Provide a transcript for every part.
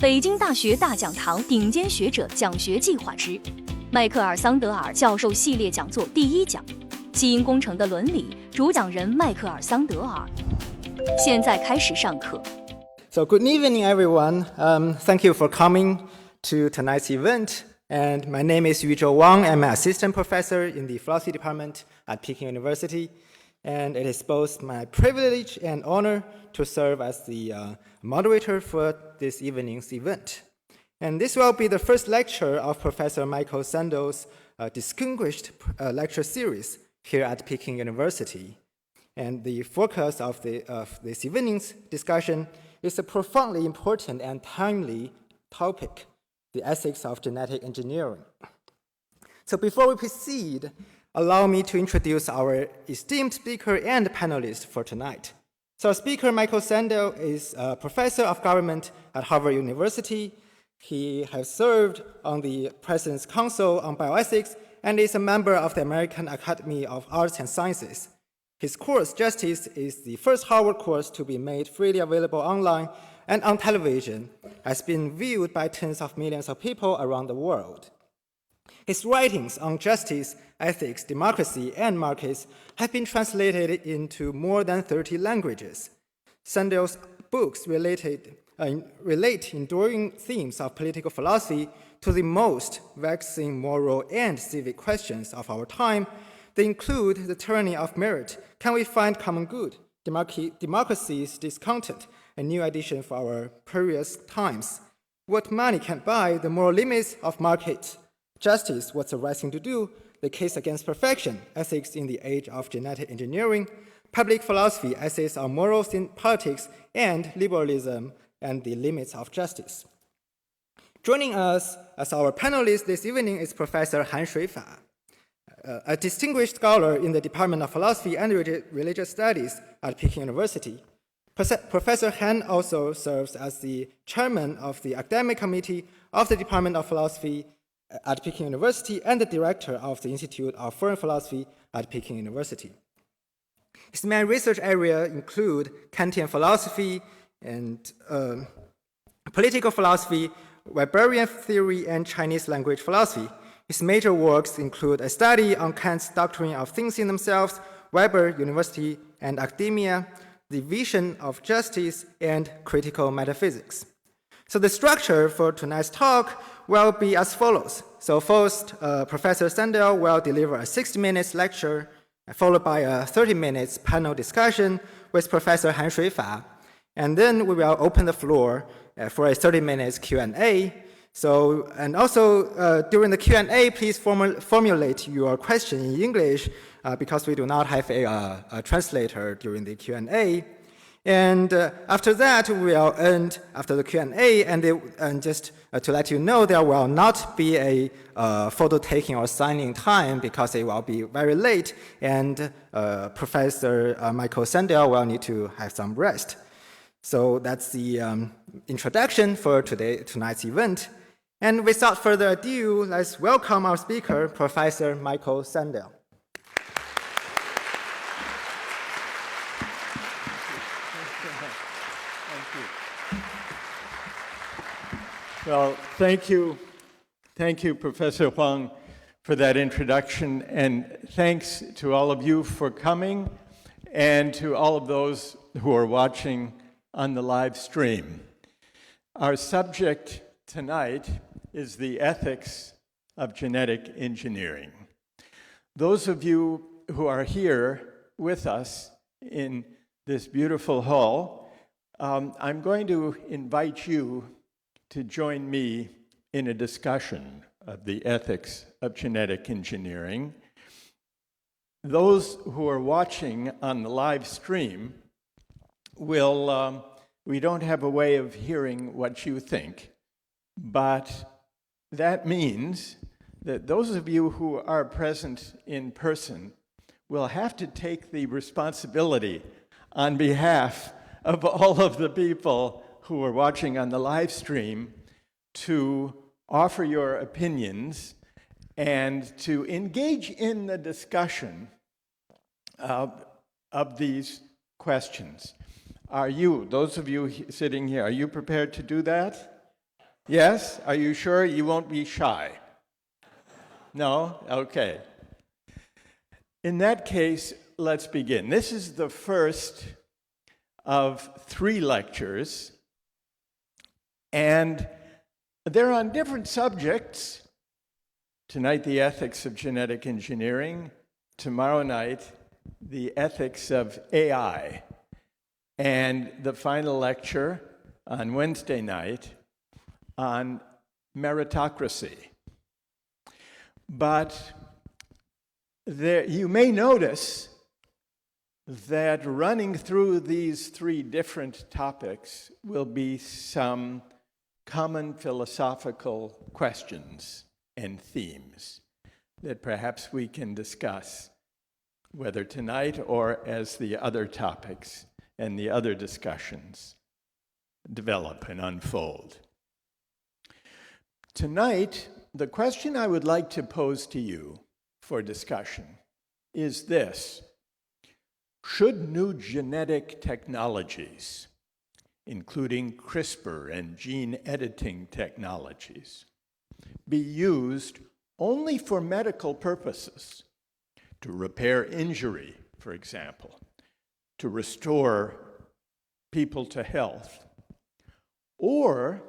北京大学大讲堂顶尖学者讲学计划之迈克尔桑德尔教授系列讲座第1讲：基因工程的伦理，主讲人迈克尔桑德尔。现在开始上课。So good evening, everyone. Thank you for coming to tonight's event. And my name is Yuzhou Wang. I'm an assistant professor in the philosophy department at Peking University. And it is both my privilege and honor to serve as the moderator for this evening's event. And this will be the first lecture of Professor Michael Sandel's distinguished lecture series here at Peking University. And the focus of this evening's discussion is a profoundly important and timely topic, the ethics of genetic engineering. So before we proceed, allow me to introduce our esteemed speaker and panelist for tonight. So our speaker, Michael Sandel, is a professor of government at Harvard University. He has served on the President's Council on Bioethics and is a member of the American Academy of Arts and Sciences. His course, Justice, is the first Harvard course to be made freely available online and on television, has been viewed by tens of millions of people around the world. His writings on justice, ethics, democracy, and markets have been translated into more than 30 languages. Sandel's books relate enduring themes of political philosophy to the most vexing moral and civic questions of our time. They include the tyranny of merit, can we find common good, democracy's discontent, a new edition for our perilous times, what money can buy, the moral limits of market, justice, what's the right thing to do, the case against perfection, ethics in the age of genetic engineering, public philosophy, essays on morals in politics, and liberalism and the limits of justice. Joining us as our panelist this evening is Professor Han Shuifa, a distinguished scholar in the Department of Philosophy and Religious Studies at Peking University. Professor Han also serves as the chairman of the academic committee of the Department of Philosophy at Peking University and the director of the Institute of Foreign Philosophy at Peking University. His main research areas include Kantian philosophy and political philosophy, Weberian theory, and Chinese language philosophy. His major works include a study on Kant's doctrine of things in themselves, Weber, University, and Academia, the vision of justice, and critical metaphysics. So the structure for tonight's talk will be as follows. So first, Professor Sandel will deliver a 60-minute lecture, followed by a 30-minute panel discussion with Professor Han Shuifa. And then we will open the floor for a 30-minute Q&A. So, and also during the Q&A, please formulate your question in English because we do not have a translator during the Q&A. And after that, we will end after the Q&A, and just to let you know, there will not be a photo taking or signing time because it will be very late, and Professor Michael Sandel will need to have some rest. So that's the introduction for tonight's event. And without further ado, let's welcome our speaker, Professor Michael Sandel. Well, thank you, Professor Huang, for that introduction, and thanks to all of you for coming, and to all of those who are watching on the live stream. Our subject tonight is the ethics of genetic engineering. Those of you who are here with us in this beautiful hall, I'm going to invite you to join me in a discussion of the ethics of genetic engineering. Those who are watching on the live stream we don't have a way of hearing what you think, but that means that those of you who are present in person will have to take the responsibility on behalf of all of the people who are watching on the live stream to offer your opinions and to engage in the discussion of these questions. Are you, those of you sitting here, are you prepared to do that? Yes? Are you sure you won't be shy? No? Okay. In that case, let's begin. This is the first of 3 lectures, and they're on different subjects. Tonight, the ethics of genetic engineering. Tomorrow night, the ethics of AI. And the final lecture on Wednesday night on meritocracy. But you may notice that running through these 3 different topics will be some common philosophical questions and themes that perhaps we can discuss, whether tonight or as the other topics and the other discussions develop and unfold. Tonight, the question I would like to pose to you for discussion is this: should new genetic technologies, including CRISPR and gene editing technologies, be used only for medical purposes, to repair injury, for example, to restore people to health? Or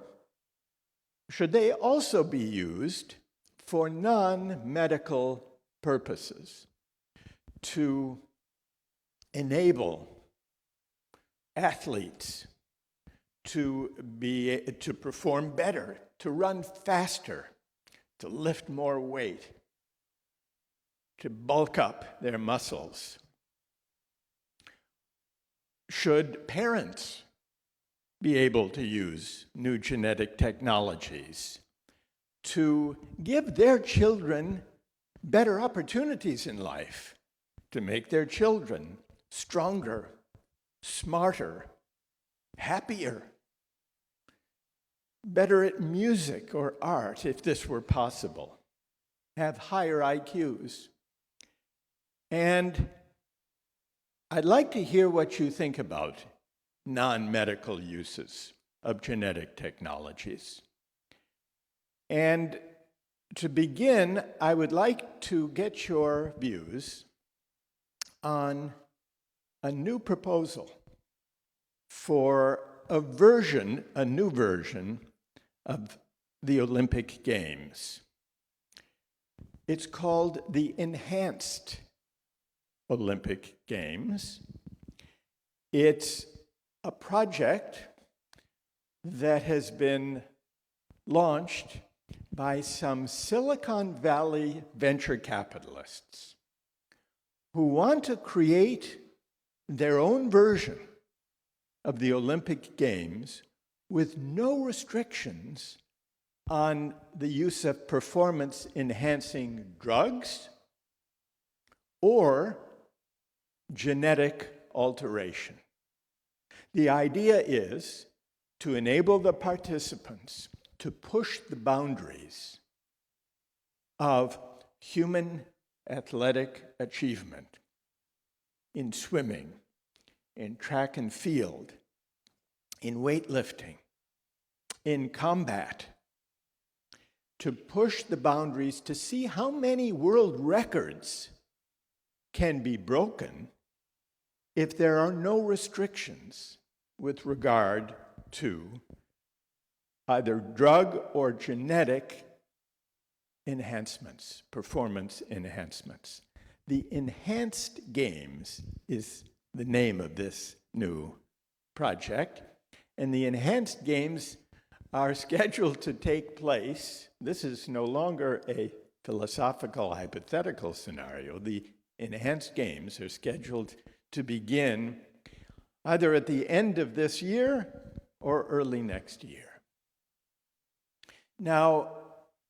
should they also be used for non-medical purposes, to enable athletes to perform better, to run faster, to lift more weight, to bulk up their muscles? Should parents be able to use new genetic technologies to give their children better opportunities in life, to make their children stronger, smarter, happier, better at music or art, if this were possible, have higher IQs? And I'd like to hear what you think about non-medical uses of genetic technologies. And to begin, I would like to get your views on a new proposal for a new version of the Olympic Games. It's called the Enhanced Olympic Games. It's a project that has been launched by some Silicon Valley venture capitalists who want to create their own version of the Olympic Games with no restrictions on the use of performance-enhancing drugs or genetic alteration. The idea is to enable the participants to push the boundaries of human athletic achievement in swimming, in track and field, in weightlifting, in combat, to push the boundaries to see how many world records can be broken if there are no restrictions with regard to either drug or genetic enhancements, performance enhancements. The Enhanced Games is the name of this new project, and the Enhanced Games are scheduled to take place. This is no longer a philosophical hypothetical scenario. The Enhanced Games are scheduled to begin either at the end of this year or early next year. Now,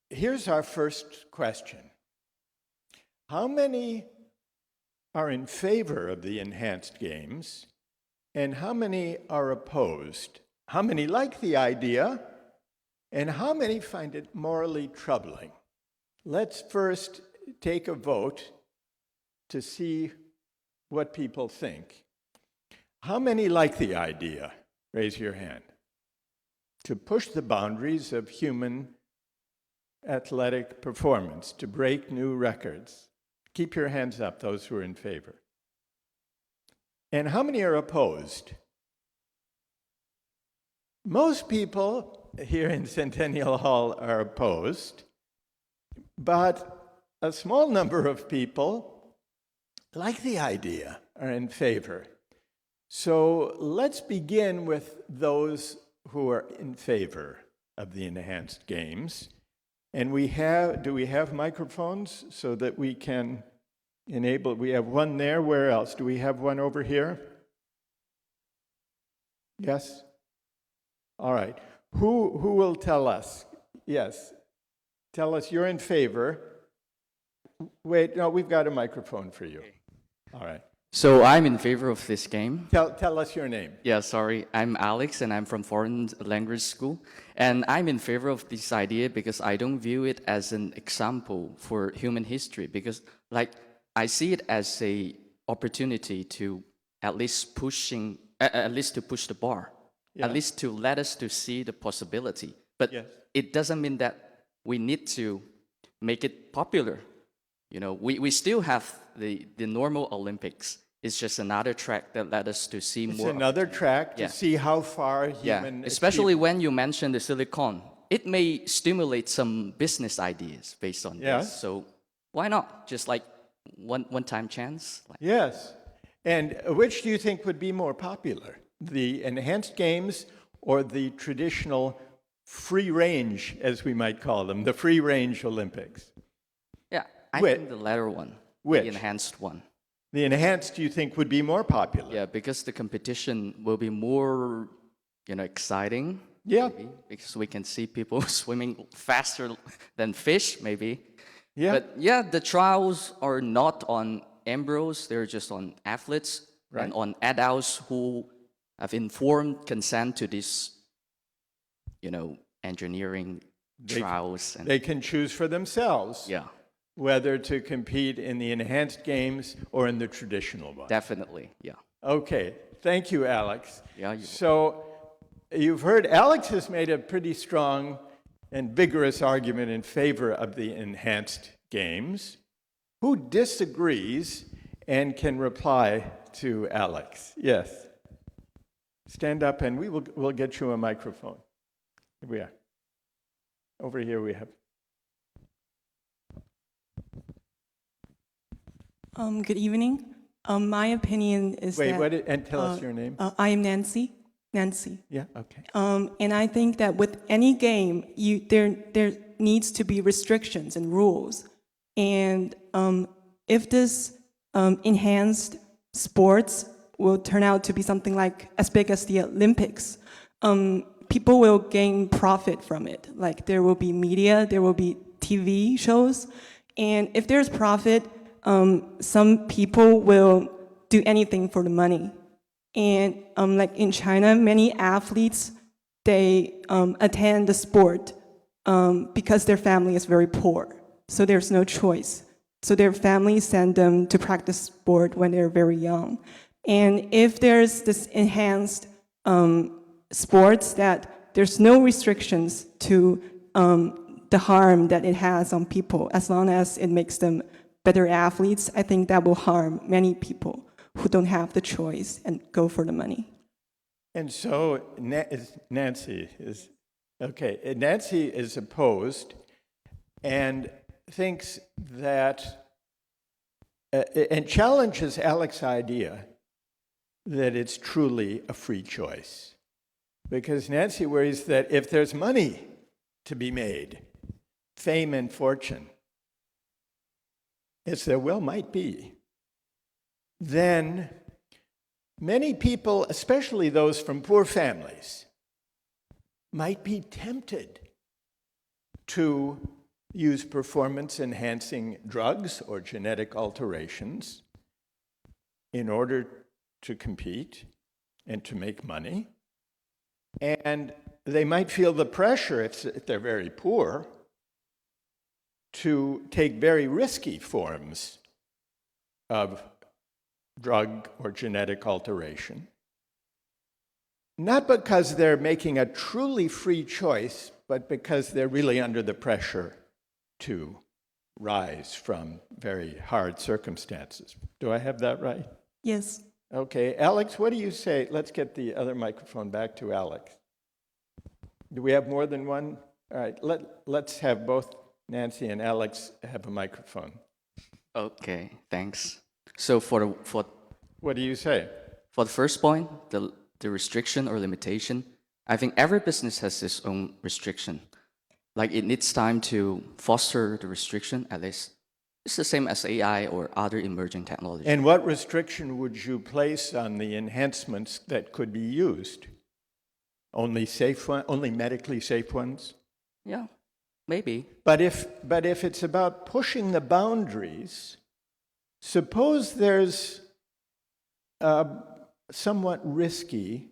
here's our first question. How many are in favor of the Enhanced Games, and how many are opposed? How many like the idea, and how many find it morally troubling? Let's first take a vote to see what people think. How many like the idea? Raise your hand. to push the boundaries of human athletic performance, to break new records? Keep your hands up, those who are in favor. And how many are opposed? Most people here in Centennial Hall are opposed, but a small number of people like the idea, are in favor. So let's begin with those who are in favor of the enhanced games. And do we have microphones so that we can enable? We have one there. Where else? Do we have one over here? Yes? All right. Who will tell us? Yes. Tell us you're in favor. Wait, no, we've got a microphone for you. All right. So I'm in favor of this game. Tell us your name. Yeah, sorry. I'm Alex, and I'm from Foreign Language School. And I'm in favor of this idea because I don't view it as an example for human history. Because, I see it as a opportunity to at least to push the bar, Yeah. at least to let us to see the possibility. But Yes. it doesn't mean that we need to make it popular. We still have the normal Olympics. It's just another track that led us to see It's more. another track to Yeah. see how far Yeah, human especially when you mention the silicon. It may stimulate some business ideas based on Yeah. this. So why not? Just like one-time chance. Yes. And which do you think would be more popular? The enhanced games or the traditional free range, as we might call them, the free range Olympics? Yeah, I Which? think the latter one, Which? the enhanced one. The enhanced, do you think, would be more popular? Yeah, because the competition will be more, exciting. Yeah. Maybe, because we can see people swimming faster than fish, maybe. Yeah. But yeah, the trials are not on embryos, they're just on athletes Right. and on adults who have informed consent to these, engineering trials. And They can choose for themselves yeah, whether to compete in the enhanced games or in the traditional one. definitely, yeah. Okay, thank you, Alex. Yeah, So you've heard Alex has made a pretty strong and vigorous argument in favor of the enhanced games. Who disagrees and can reply to Alex? Yes. Stand up and we'll get you a microphone. Here we are. Over here we have. Good evening. My opinion is that... and tell us your name. I am Nancy. Yeah, okay. And I think that with any game, there needs to be restrictions and rules. And if this enhanced sports will turn out to be something like as big as the Olympics, people will gain profit from it. Like there will be media, there will be TV shows. And if there's profit, some people will do anything for the money. And like in China, many athletes, they attend the sport because their family is very poor. So there's no choice. So their families send them to practice sport when they're very young. And if there's this enhanced sports that there's no restrictions to the harm that it has on people, as long as it makes them better athletes, I think that will harm many people who don't have the choice and go for the money. And so Nancy is opposed and thinks that, and challenges Alex's idea that it's truly a free choice. Because Nancy worries that if there's money to be made, fame and fortune, as there well might be, then many people, especially those from poor families, might be tempted to use performance-enhancing drugs or genetic alterations in order to compete and to make money. And they might feel the pressure, if they're very poor, to take very risky forms of drug or genetic alteration, not because they're making a truly free choice, but because they're really under the pressure to rise from very hard circumstances. Do I have that right? Yes. Okay, Alex, what do you say? Let's get the other microphone back to Alex. Do we have more than one? All right, let's have both Nancy and Alex have a microphone. Okay, thanks. So for What do you say? the first point, the restriction or limitation, I think every business has its own restriction. Like it needs time to foster the restriction, at least. It's the same as AI or other emerging technologies. And what restriction would you place on the enhancements that could be used? Only medically safe ones? Yeah, maybe. But if it's about pushing the boundaries, suppose there's a somewhat risky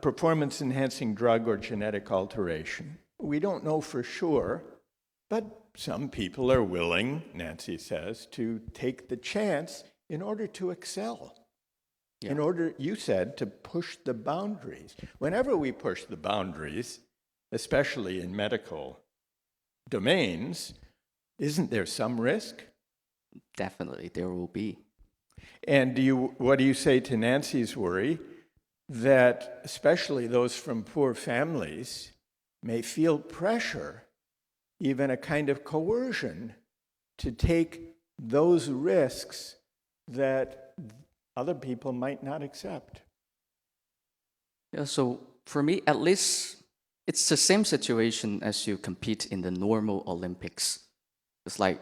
performance-enhancing drug or genetic alteration. We don't know for sure, but some people are willing, Nancy says, to take the chance in order to excel. Yeah. In order, you said, to push the boundaries. Whenever we push the boundaries, especially in medical domains, isn't there some risk? Definitely, there will be. And what do you say to Nancy's worry that especially those from poor families may feel pressure, even a kind of coercion, to take those risks that other people might not accept? Yeah, so for me, at least, it's the same situation as you compete in the normal Olympics. It's like,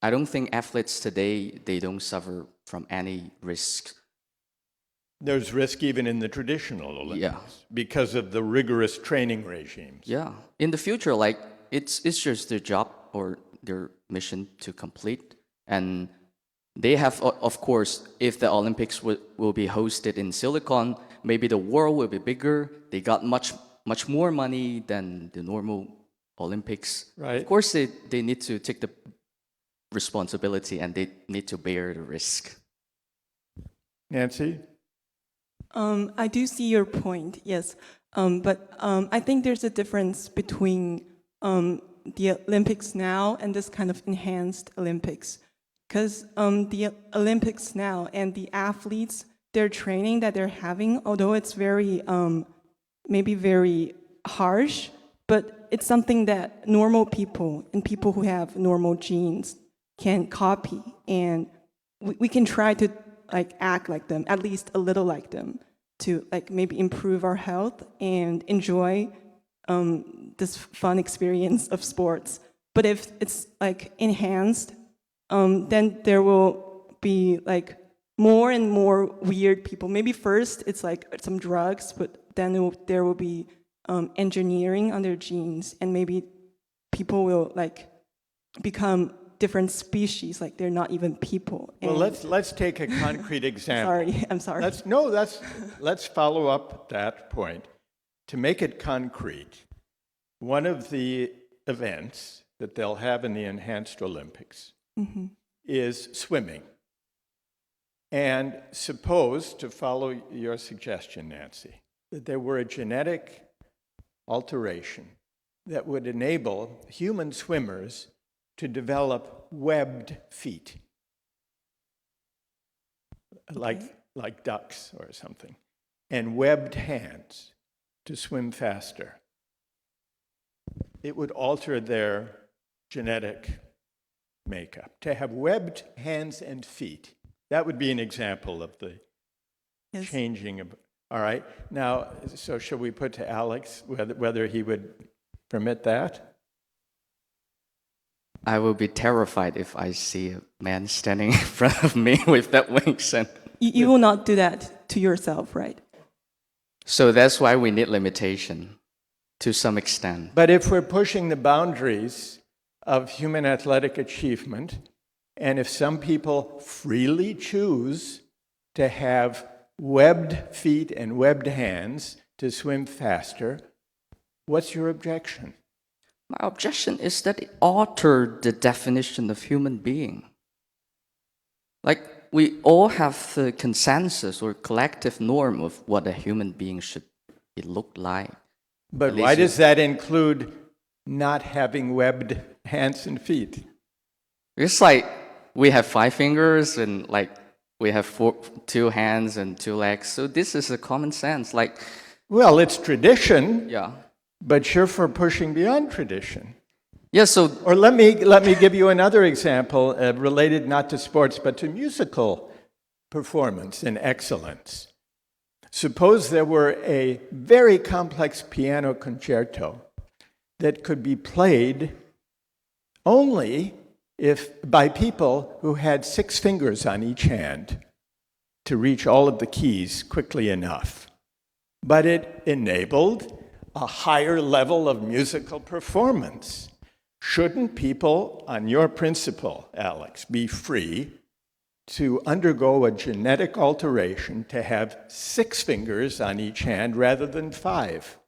I don't think athletes today, they don't suffer from any risks. There's risk even in the traditional Olympics Yeah. because of the rigorous training regimes. Yeah, in the future, like, it's just their job or their mission to complete. And they have, of course, if the Olympics will be hosted in Silicon, maybe the world will be bigger. They got much more money than the normal Olympics. Right. Of course, they need to take the responsibility and they need to bear the risk. Nancy? I do see your point, yes. But I think there's a difference between the Olympics now and this kind of enhanced Olympics. Because the Olympics now and the athletes, their training that they're having, although it's very, maybe very harsh, but it's something that normal people and people who have normal genes can copy. And we can try to act like them, at least a little like them, to maybe improve our health and enjoy this fun experience of sports. But if it's enhanced, then there will be more and more weird people. Maybe first it's some drugs, but then there will be engineering on their genes, and maybe people will become different species, they're not even people. Well, let's take a concrete example. Sorry, I'm sorry. Let's follow up that point. To make it concrete, one of the events that they'll have in the Enhanced Olympics is swimming. And suppose, to follow your suggestion, Nancy, that there were a genetic alteration that would enable human swimmers to develop webbed feet, like ducks or something, and webbed hands to swim faster. It would alter their genetic makeup. To have webbed hands and feet, that would be an example of the changing of. All right. Now, so shall we put to Alex whether he would permit that? I will be terrified if I see a man standing in front of me with that wings. And You will not do that to yourself, right? so that's why we need limitation to some extent. But if we're pushing the boundaries of human athletic achievement, and if some people freely choose to have webbed feet and webbed hands to swim faster, what's your objection? My objection is that it altered the definition of human being. we all have the consensus or collective norm of what a human being should look like. But At why least does that include not having webbed hands and feet? It's like we have 5 fingers and like we have 2 hands and 2 legs. So this is a common sense. Like, Well, it's tradition, yeah. but you're for pushing beyond tradition. Yeah, so Or let me give you another example related not to sports but to musical performance and excellence. Suppose there were a very complex piano concerto that could be played only if by people who had 6 fingers on each hand to reach all of the keys quickly enough. But it enabled a higher level of musical performance. Shouldn't people, on your principle, Alex, be free to undergo a genetic alteration to have 6 fingers on each hand rather than 5?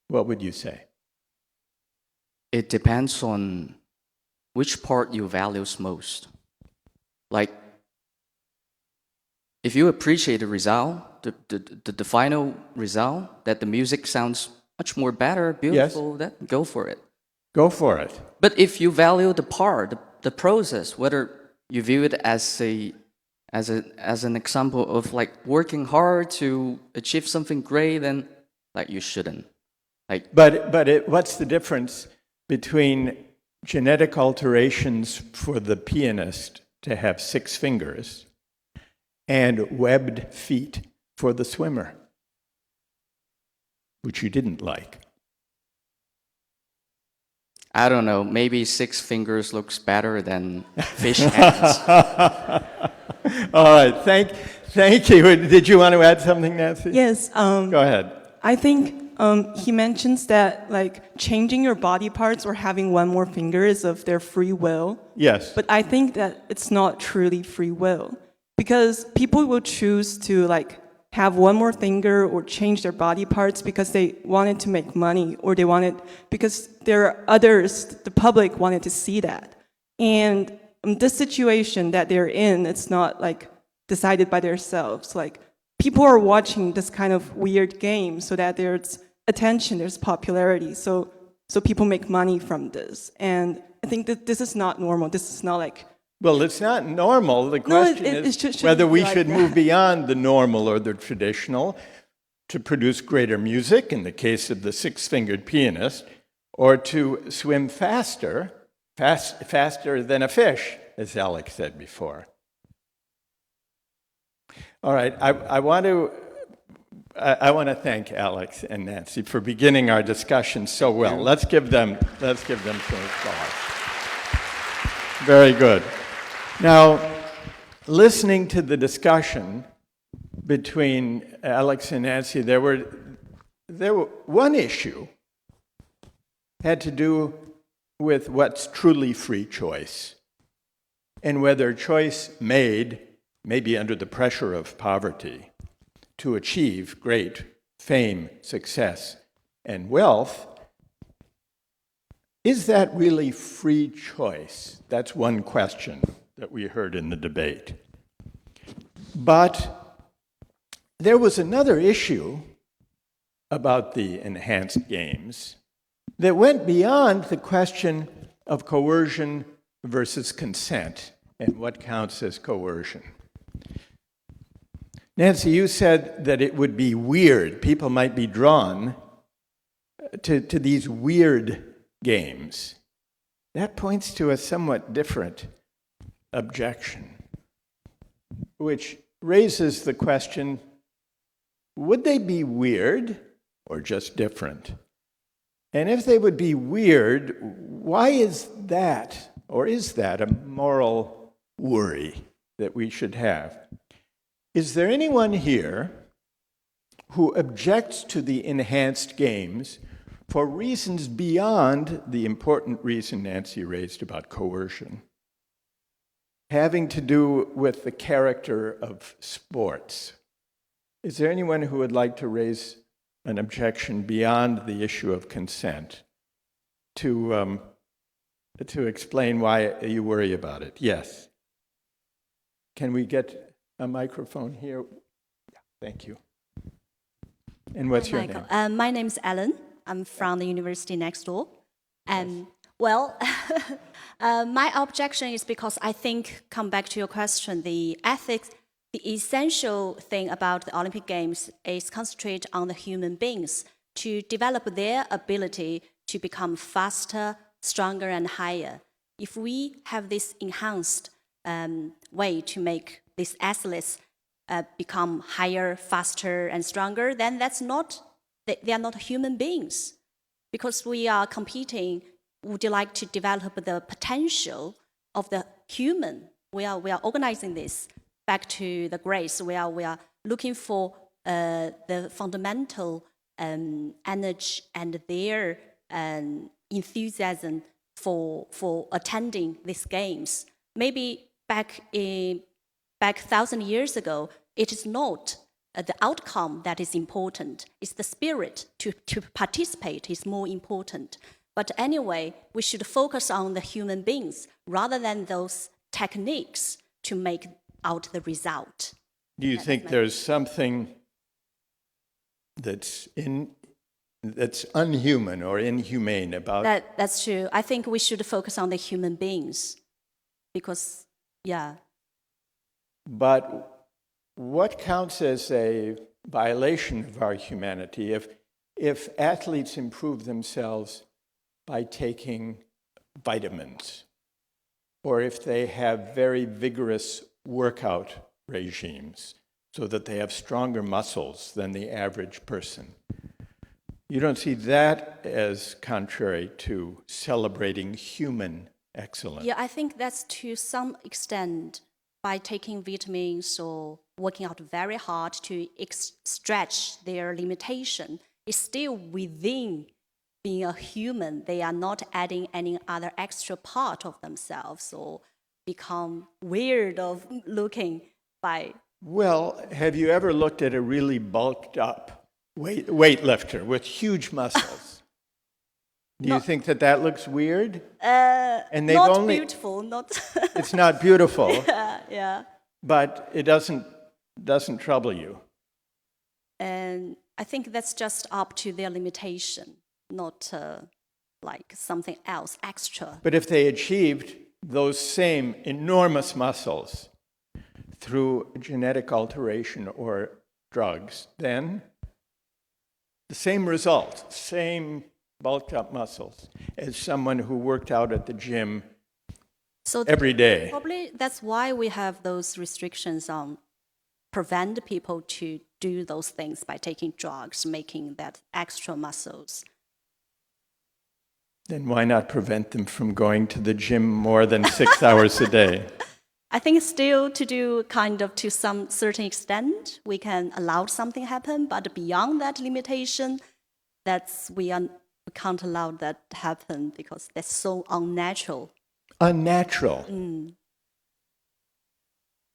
What would you say? it depends on which part you value most. Like, if you appreciate the result, the final result, that the music sounds much more better, beautiful, then go for it. Go for it. But if you value the part, the process, whether you view it as an example of like working hard to achieve something great, then like you shouldn't. Like, What's the difference between genetic alterations for the pianist to have 6 fingers and webbed feet for the swimmer, which you didn't like? I don't know, maybe 6 fingers looks better than fish hands. All right, thank you. Did you want to add something, Nancy? Yes. Go ahead. I think he mentions that like changing your body parts or having one more finger is of their free will. Yes. But I think that it's not truly free will, because people will choose to like have one more finger or change their body parts because they wanted to make money, or they wanted, because there are others, the public wanted to see that. And this situation that they're in, it's not like decided by themselves. Like, people are watching this kind of weird game so that there's attention, there's popularity. So people make money from this. And I think that this is not normal. This is not like, Well, it's not normal. The question is whether we should move beyond the normal or the traditional to produce greater music, in the case of the 6-fingered pianist, or to swim faster than a fish, as Alex said before. All right, I want to thank Alex and Nancy for beginning our discussion so well. Let's give them some applause. Very good. Now, listening to the discussion between Alex and Nancy, there were one issue had to do with what's truly free choice, and whether choice made, maybe under the pressure of poverty, to achieve great fame, success, and wealth, is that really free choice? That's one question that we heard in the debate. But there was another issue about the enhanced games that went beyond the question of coercion versus consent and what counts as coercion. Nancy, you said that it would be weird. People might be drawn to these weird games. That points to a somewhat different objection, which raises the question, would they be weird or just different? And if they would be weird, why is that, or is that a moral worry that we should have? Is there anyone here who objects to the enhanced games for reasons beyond the important reason Nancy raised about coercion, having to do with the character of sports? Is there anyone who would like to raise an objection beyond the issue of consent to explain why you worry about it? Yes. Can we get a microphone here? Yeah, thank you. And what's your Michael. name? My name's Ellen. I'm from the university next door. Well, my objection is because I think, come back to your question, the ethics, the essential thing about the Olympic Games is concentrate on the human beings to develop their ability to become faster, stronger, and higher. If we have this enhanced way to make these athletes become higher, faster, and stronger, then they are not human beings. Because we are competing, would you like to develop the potential of the human? We are organizing this back to the Greece. We are looking for the fundamental energy and their enthusiasm for attending these games. Maybe back 1,000 years ago, it is not the outcome that is important. It's the spirit to participate is more important. But anyway, we should focus on the human beings rather than those techniques to make out the result. Do you think there's something that's unhuman or inhumane about That's true. I think we should focus on the human beings because, yeah. But what counts as a violation of our humanity if athletes improve themselves by taking vitamins, or if they have very vigorous workout regimes so that they have stronger muscles than the average person? You don't see that as contrary to celebrating human excellence? Yeah, I think that's to some extent by taking vitamins or working out very hard to stretch their limitation. It's still within being a human. They are not adding any other extra part of themselves or become weird of looking by. Well, have you ever looked at a really bulked up weightlifter with huge muscles? Do you think that looks weird? And they've not only, beautiful, not. It's not beautiful, Yeah. but it doesn't trouble you. And I think that's just up to their limitation, not like something else extra. But if they achieved those same enormous muscles through genetic alteration or drugs, then the same result, same bulked up muscles as someone who worked out at the gym every day. Probably that's why we have those restrictions on prevent people to do those things by taking drugs, making that extra muscles. Then why not prevent them from going to the gym more than 6 hours a day? I think still to do kind of to some certain extent, we can allow something happen, but beyond that limitation, we can't allow that to happen because that's so unnatural. Unnatural.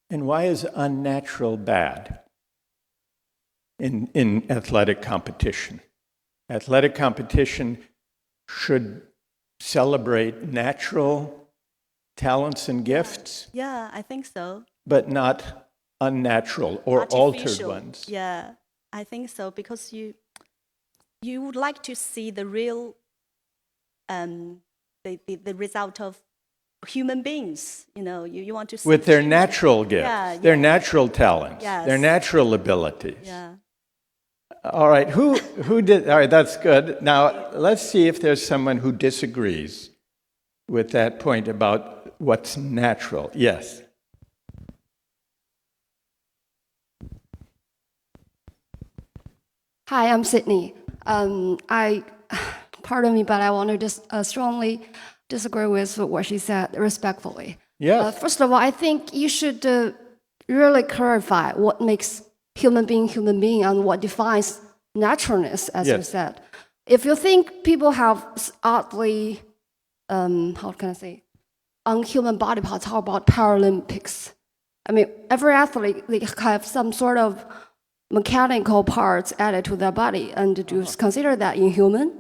And why is unnatural bad in athletic competition? Athletic competition should celebrate natural talents and gifts, Yeah, I think so. but not unnatural or altered Artificial. ones. Yeah, I think so because you would like to see the real the result of human beings. You want to see With their natural gifts, their natural talents, their Yes. natural abilities. Yeah. All right, who did? All right, that's good. Now, let's see if there's someone who disagrees with that point about what's natural. Yes. Hi, I'm Sydney. Pardon me, but I want to just strongly disagree with what she said respectfully. Yes. First of all, I think you should really clarify what makes human being and what defines naturalness, as you Yes. said. If you think people have oddly, how can I say, unhuman body parts, how about Paralympics? I mean, every athlete, they have some sort of mechanical parts added to their body, and do you consider that inhuman?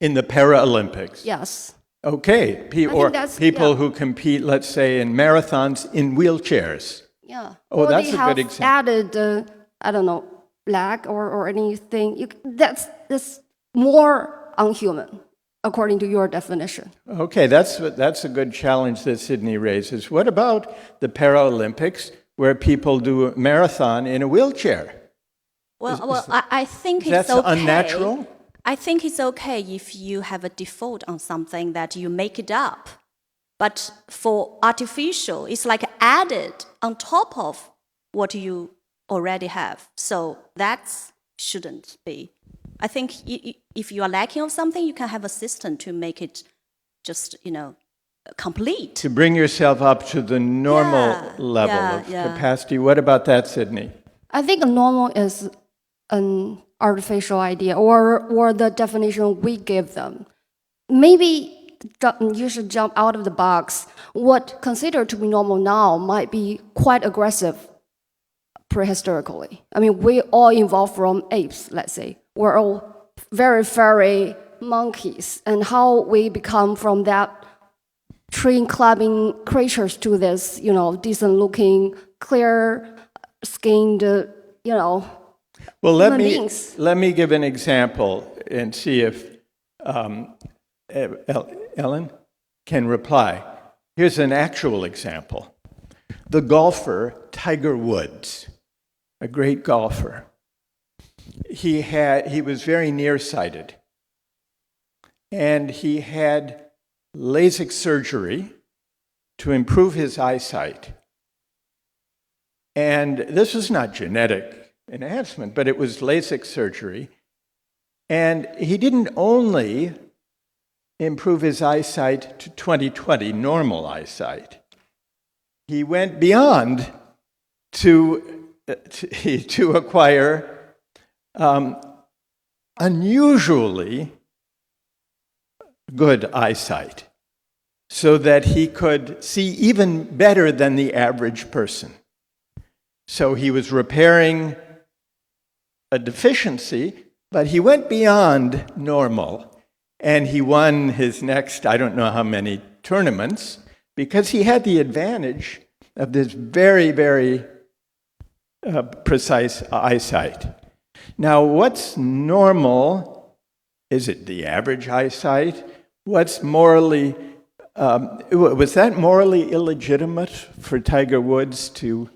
In the Paralympics. Yes. Okay. Or that's- people yeah. who compete, let's say, in marathons in wheelchairs. Yeah. Oh, or that's they a have good example. added, I don't know, lag or anything. That's more unhuman, according to your definition. Okay, that's a good challenge that Sydney raises. What about the Paralympics, where people do a marathon in a wheelchair? I think it's That's okay. unnatural? I think it's okay if you have a default on something that you make it up. But for artificial, it's like added on top of what you already have. So that shouldn't be. I think if you are lacking of something, you can have a system to make it just, complete. To bring yourself up to the normal level of capacity. What about that, Sydney? I think normal is an artificial idea or the definition we give them. Maybe you should jump out of the box. What considered to be normal now might be quite aggressive prehistorically. I mean, we all evolved from apes, let's say. We're all very furry monkeys. And how we become from that tree-climbing creatures to this, decent-looking, clear-skinned, Well, let beings. me give an example and see if Ellen can reply. Here's an actual example. The golfer Tiger Woods, a great golfer. He was very nearsighted, and he had LASIK surgery to improve his eyesight. And this was not genetic enhancement, but it was LASIK surgery. And he didn't only improve his eyesight to 20/20, normal eyesight. He went beyond to acquire unusually good eyesight, so that he could see even better than the average person. So he was repairing a deficiency, but he went beyond normal, and he won his next, I don't know how many tournaments, because he had the advantage of this very, very precise eyesight. Now, what's normal? Is it the average eyesight? What's morally, was that morally illegitimate for Tiger Woods to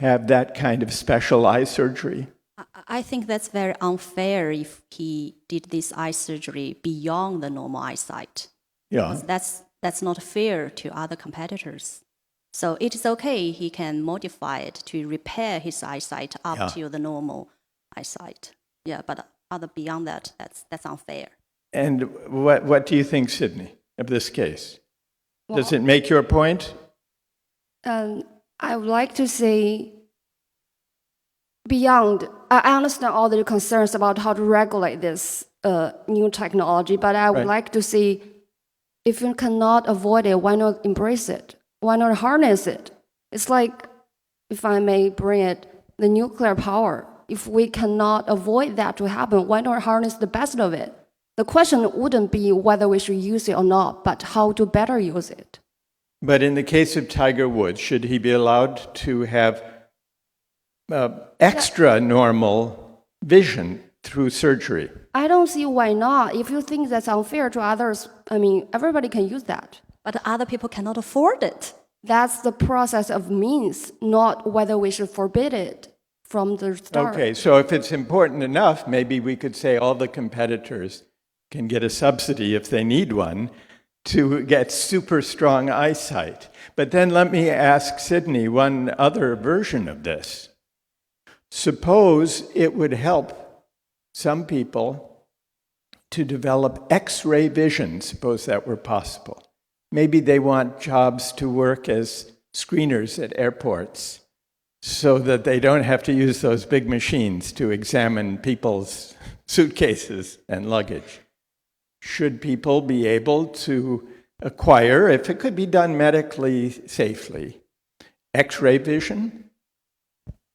have that kind of special eye surgery? I think that's very unfair if he did this eye surgery beyond the normal eyesight. Yeah. Because that's not fair to other competitors. So it is okay, he can modify it to repair his eyesight up to the normal eyesight. Yeah, but beyond that, that's unfair. And what do you think, Sydney, of this case? Does it make your point? I would like to say beyond, I understand all the concerns about how to regulate this new technology, but I would like to say if you cannot avoid it, why not embrace it? Why not harness it? It's like, if I may bring it, the nuclear power. If we cannot avoid that to happen, why not harness the best of it? The question wouldn't be whether we should use it or not, but how to better use it. But in the case of Tiger Woods, should he be allowed to have extra normal vision through surgery? I don't see why not. If you think that's unfair to others, I mean, everybody can use that. But other people cannot afford it. That's the process of means, not whether we should forbid it from the start. Okay, so if it's important enough, maybe we could say all the competitors can get a subsidy if they need one to get super strong eyesight. But then let me ask Sydney one other version of this. Suppose it would help some people to develop X-ray vision, suppose that were possible. Maybe they want jobs to work as screeners at airports so that they don't have to use those big machines to examine people's suitcases and luggage. Should people be able to acquire, if it could be done medically safely, X-ray vision?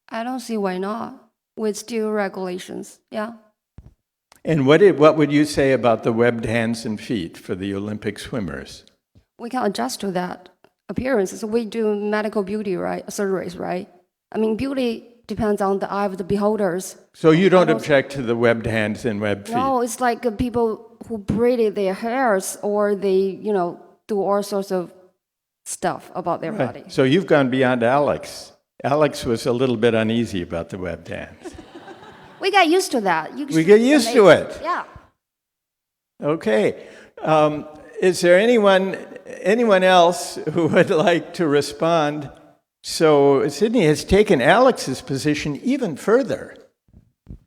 I don't see why not, with still regulations, yeah. And what would you say about the webbed hands and feet for the Olympic swimmers? We can adjust to that appearance. So we do medical beauty, right? Surgeries, right? I mean, beauty depends on the eye of the beholders. So you don't object to the webbed hands and webbed feet? No, it's like people who braided their hairs or they, do all sorts of stuff about their body. So you've gone beyond Alex. Alex was a little bit uneasy about the webbed hands. We get used to that. We get used to it. Yeah. Okay. Is there anyone else who would like to respond? So Sydney has taken Alex's position even further.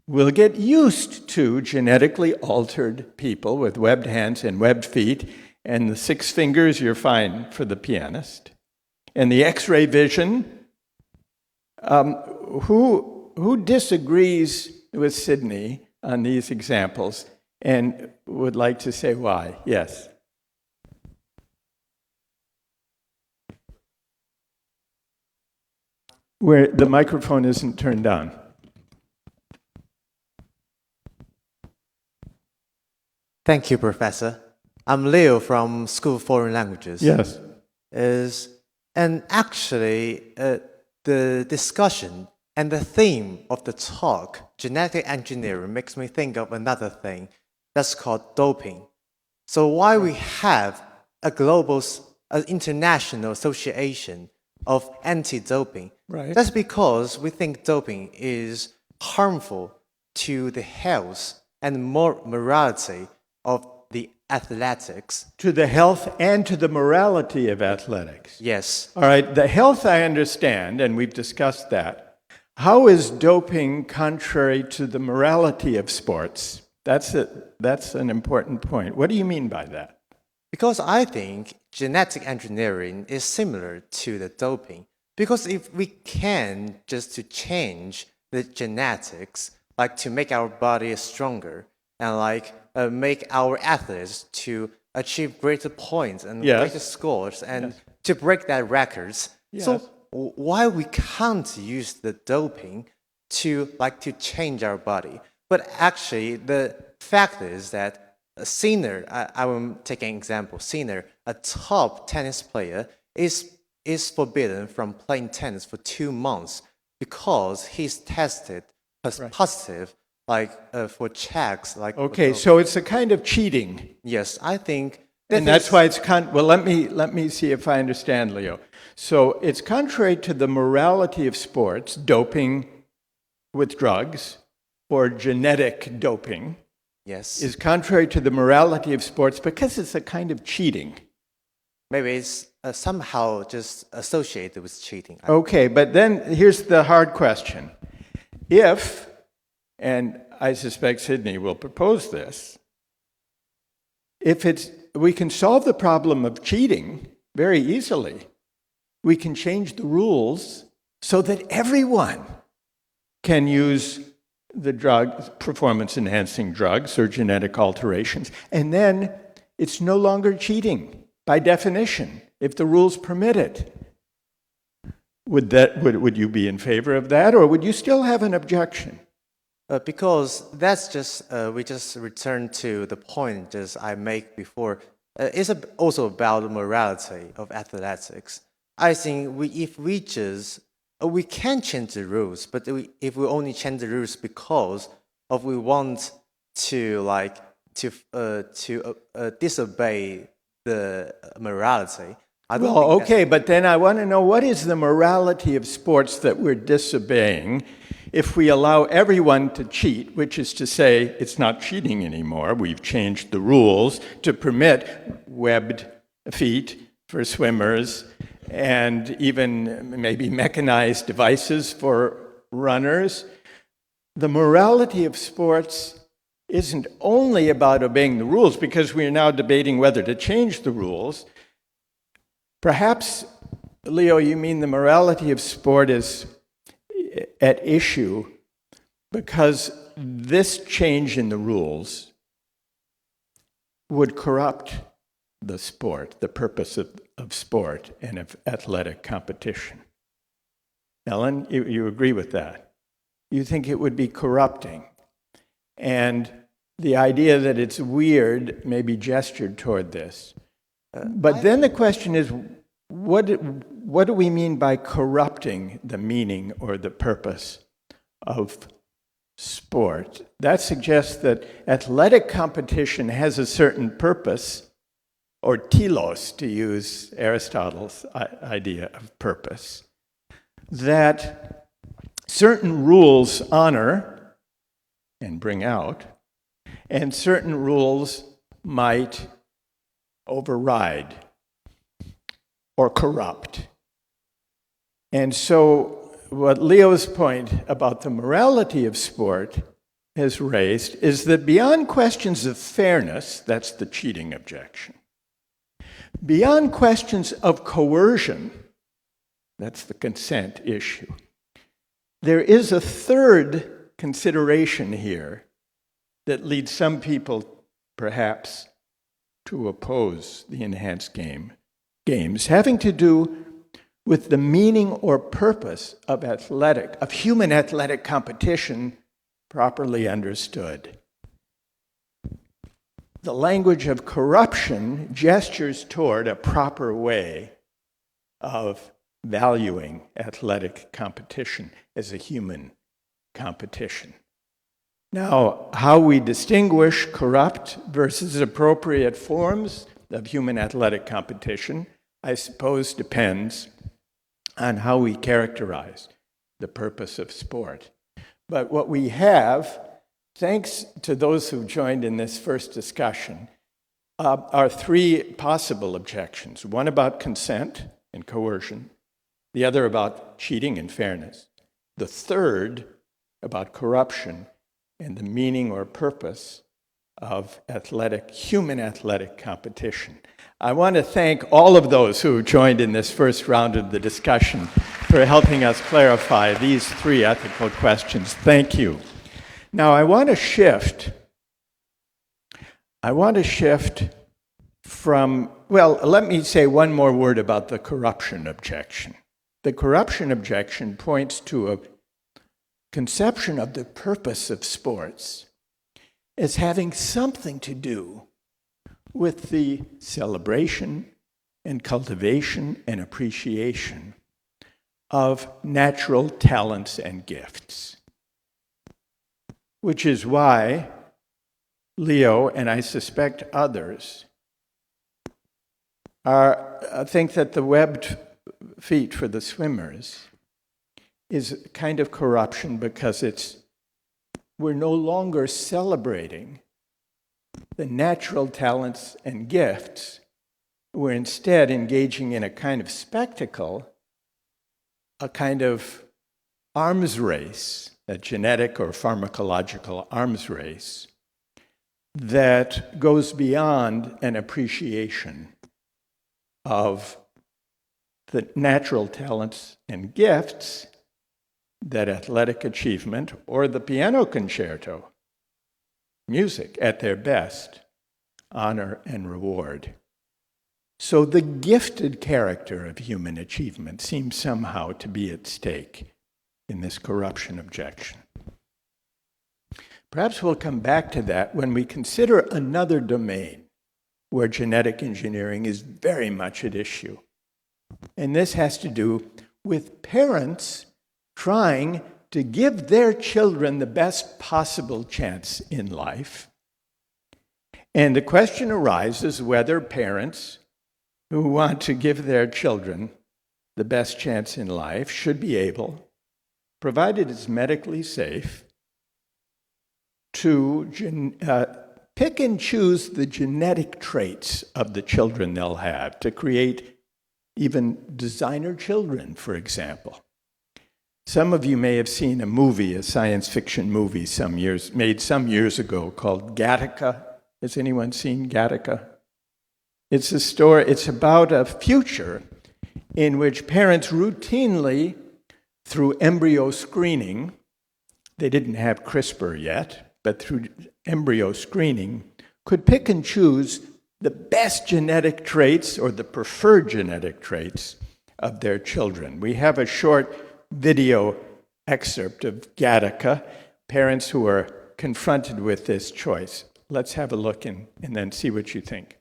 We'll get used to genetically altered people with webbed hands and webbed feet, and the 6 fingers, you're fine for the pianist. And the X-ray vision, who disagrees with Sydney on these examples and would like to say why? Yes. Where the microphone isn't turned on. Thank you, Professor. I'm Leo from School of Foreign Languages. Yes. And actually, the discussion and the theme of the talk, genetic engineering, makes me think of another thing that's called doping. So why we have a global, international association of anti-doping, Right. That's because we think doping is harmful to the health and morality of the athletics. To the health and to the morality of athletics. Yes. All right, the health I understand, and we've discussed that. How is doping contrary to the morality of sports? That's an important point. What do you mean by that? Because I think genetic engineering is similar to the doping. Because if we can just to change the genetics, like to make our body stronger and like make our athletes to achieve greater points and greater scores and to break their records. So why we can't use the doping to change our body? But actually, the fact is that Sinner, I will take an example. Sinner, a top tennis player, is forbidden from playing tennis for 2 months because he's tested positive, for checks. Okay, so it's a kind of cheating. Yes, I think. And that's why it's well. Let me see if I understand, Leo. So it's contrary to the morality of sports, doping with drugs, or genetic doping. Yes. Is contrary to the morality of sports because it's a kind of cheating. Maybe it's somehow just associated with cheating. Okay, but then here's the hard question. If, and I suspect Sydney will propose this, we can solve the problem of cheating very easily. We can change the rules so that everyone can use the drugs, performance-enhancing drugs or genetic alterations, and then it's no longer cheating by definition, if the rules permit it. Would you be in favor of that, or would you still have an objection? Because that's just we just return to the point just I make before. It's also about the morality of athletics. I think if we can change the rules, but if we only change the rules because we want to disobey the morality. But then I want to know, what is the morality of sports that we're disobeying if we allow everyone to cheat, which is to say it's not cheating anymore. We've changed the rules to permit webbed feet for swimmers and even maybe mechanized devices for runners. The morality of sports isn't only about obeying the rules, because we are now debating whether to change the rules. Perhaps, Leo, you mean the morality of sport is at issue because this change in the rules would corrupt the sport, the purpose of sport and of athletic competition. Ellen, you agree with that? You think it would be corrupting. And the idea that it's weird may be gestured toward this. But then the question is, what what do we mean by corrupting the meaning or the purpose of sport? That suggests that athletic competition has a certain purpose, or telos, to use Aristotle's idea of purpose, that certain rules honor and bring out, and certain rules might override or corrupt. And so what Leo's point about the morality of sport has raised is that beyond questions of fairness, that's the cheating objection, beyond questions of coercion, that's the consent issue, there is a third consideration here that leads some people perhaps to oppose the enhanced games, having to do with the meaning or purpose of human athletic competition properly understood. The language of corruption gestures toward a proper way of valuing athletic competition as a human competition. Now, how we distinguish corrupt versus appropriate forms of human athletic competition, I suppose, depends on how we characterize the purpose of sport. But what we have, thanks to those who joined in this first discussion, are three possible objections. One about consent and coercion, the other about cheating and fairness, the third about corruption and the meaning or purpose of human athletic competition. I want to thank all of those who joined in this first round of the discussion for helping us clarify these three ethical questions. Thank you. Now, I want to shift from, well, let me say one more word about the corruption objection. The corruption objection points to a conception of the purpose of sports as having something to do with the celebration and cultivation and appreciation of natural talents and gifts, which is why Leo, and I suspect others, think that the webbed feet for the swimmers is a kind of corruption because we're no longer celebrating the natural talents and gifts. We're instead engaging in a kind of spectacle, a kind of arms race, a genetic or pharmacological arms race that goes beyond an appreciation of the natural talents and gifts that athletic achievement or the piano concerto, music at their best, honor and reward. So the gifted character of human achievement seems somehow to be at stake in this corruption objection. Perhaps we'll come back to that when we consider another domain where genetic engineering is very much at issue. And this has to do with parents trying to give their children the best possible chance in life. And the question arises whether parents who want to give their children the best chance in life should be able, provided it's medically safe, to pick and choose the genetic traits of the children they'll have, to create even designer children, for example. Some of you may have seen a movie, a science fiction movie made some years ago called Gattaca. Has anyone seen Gattaca? It's a story, it's about a future in which parents routinely, through embryo screening, they didn't have CRISPR yet, but through embryo screening, could pick and choose the best genetic traits or the preferred genetic traits of their children. We have a short video excerpt of Gattaca, parents who are confronted with this choice. Let's have a look and then see what you think.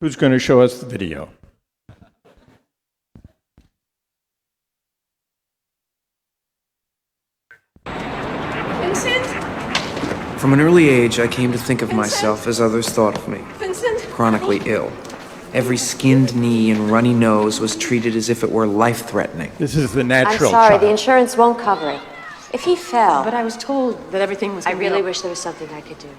Who's going to show us the video? Vincent? From an early age, I came to think of myself as others thought of me. Vincent? Chronically ill. Every skinned knee and runny nose was treated as if it were life-threatening. This is the natural I'm sorry, child. the insurance won't cover it. If he fell... But I was told that everything was... I really wish there was something I could do.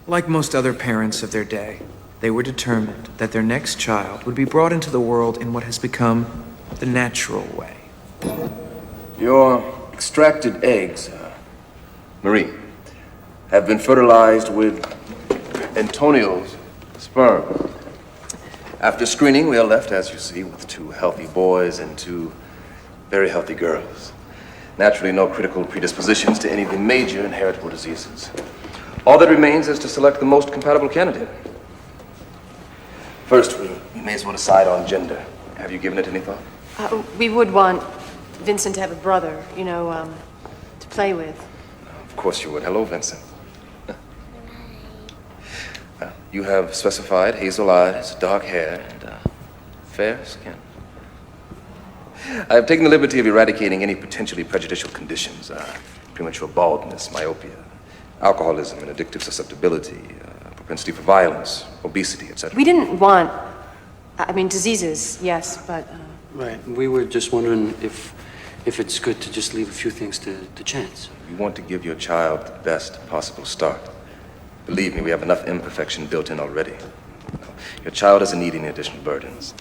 Like most other parents of their day, they were determined that their next child would be brought into the world in what has become the natural way. Your extracted eggs, Marie, have been fertilized with Antonio's sperm. After screening, we are left, as you see, with 2 healthy boys and 2 very healthy girls. Naturally, no critical predispositions to any of the major inheritable diseases. All that remains is to select the most compatible candidate. First, we may as well decide on gender. Have you given it any thought? We would want Vincent to have a brother, to play with. Of course you would. Hello, Vincent. You have specified hazel eyes, dark hair, and fair skin. I have taken the liberty of eradicating any potentially prejudicial conditions, premature baldness, myopia, alcoholism and addictive susceptibility, propensity for violence, obesity, etc. We didn't want, diseases, yes, but... Right. We were just wondering if it's good to just leave a few things to chance. You want to give your child the best possible start. Believe me, we have enough imperfection built in already. Your child doesn't need any additional burdens.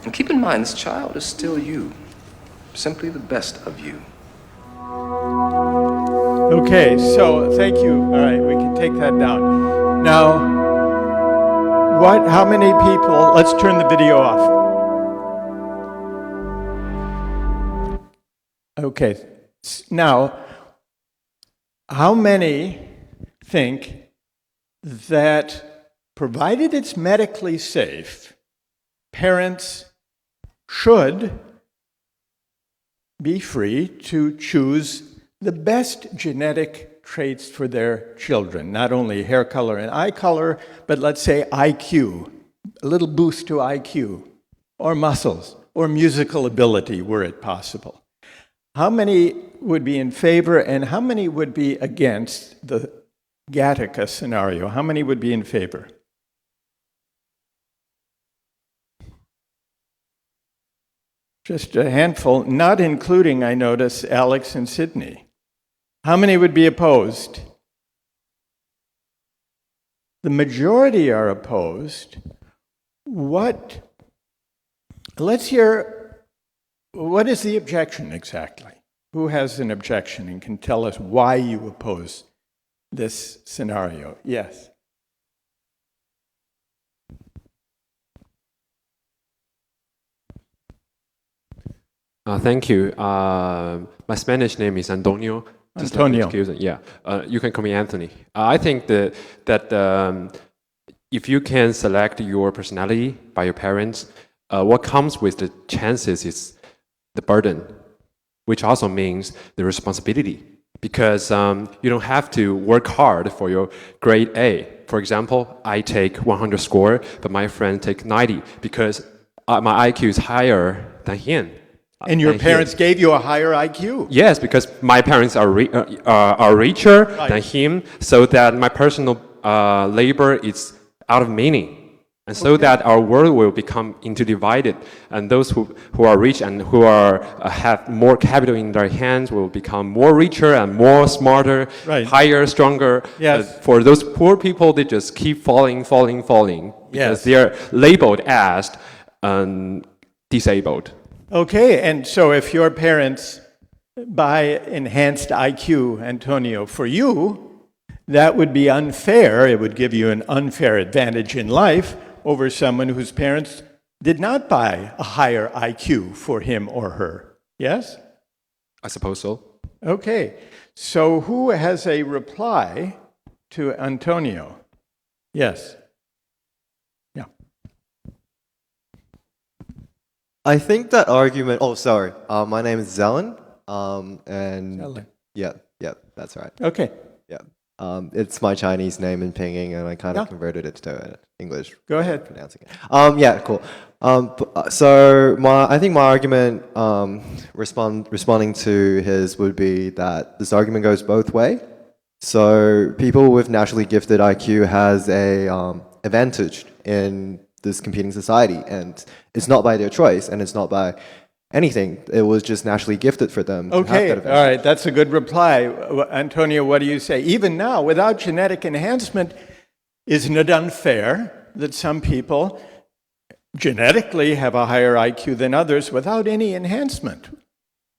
And keep in mind, this child is still you. Simply the best of you. Okay, so thank you. All right, we can take that down. Now, how many people, let's turn the video off. Okay, now, how many think that provided it's medically safe, parents should be free to choose the best genetic traits for their children, not only hair color and eye color, but let's say IQ, a little boost to IQ, or muscles, or musical ability, were it possible. How many would be in favor, and how many would be against the Gattaca scenario? How many would be in favor? Just a handful, not including, I notice, Alex and Sydney. How many would be opposed? The majority are opposed. Let's hear, what is the objection exactly? Who has an objection and can tell us why you oppose this scenario? Yes. Thank you. My Spanish name is Antonio. Antonio. Yeah, you can call me Anthony. I think that if you can select your personality by your parents, what comes with the chances is the burden, which also means the responsibility. Because you don't have to work hard for your grade A. For example, I take 100 score, but my friend take 90 because my IQ is higher than him. And your parents gave you a higher IQ? Yes, because my parents are richer than him, so that my personal labor is out of meaning. And so that our world will become interdivided, and those who are rich and who have more capital in their hands will become more richer and more smarter, higher, stronger. Yes. For those poor people, they just keep falling, because they are labeled as disabled. Okay, and so if your parents buy enhanced IQ, Antonio, for you, that would be unfair. It would give you an unfair advantage in life over someone whose parents did not buy a higher IQ for him or her. Yes? I suppose so. Okay, so who has a reply to Antonio? Yes. Yeah. I think that argument. Oh, sorry. My name is Zelen. And Zelen. Yeah, that's right. Okay. Yeah. It's my Chinese name in Pinyin, and I kind of converted it to English. Go ahead. Pronouncing it. Yeah, cool. So I think my argument, responding to his, would be that this argument goes both ways. So people with naturally gifted IQ has a advantage in this competing society, and it's not by their choice, and it's not by anything. It was just naturally gifted for them. Okay, all right, that's a good reply. Antonio, what do you say? Even now, without genetic enhancement, isn't it unfair that some people genetically have a higher IQ than others without any enhancement?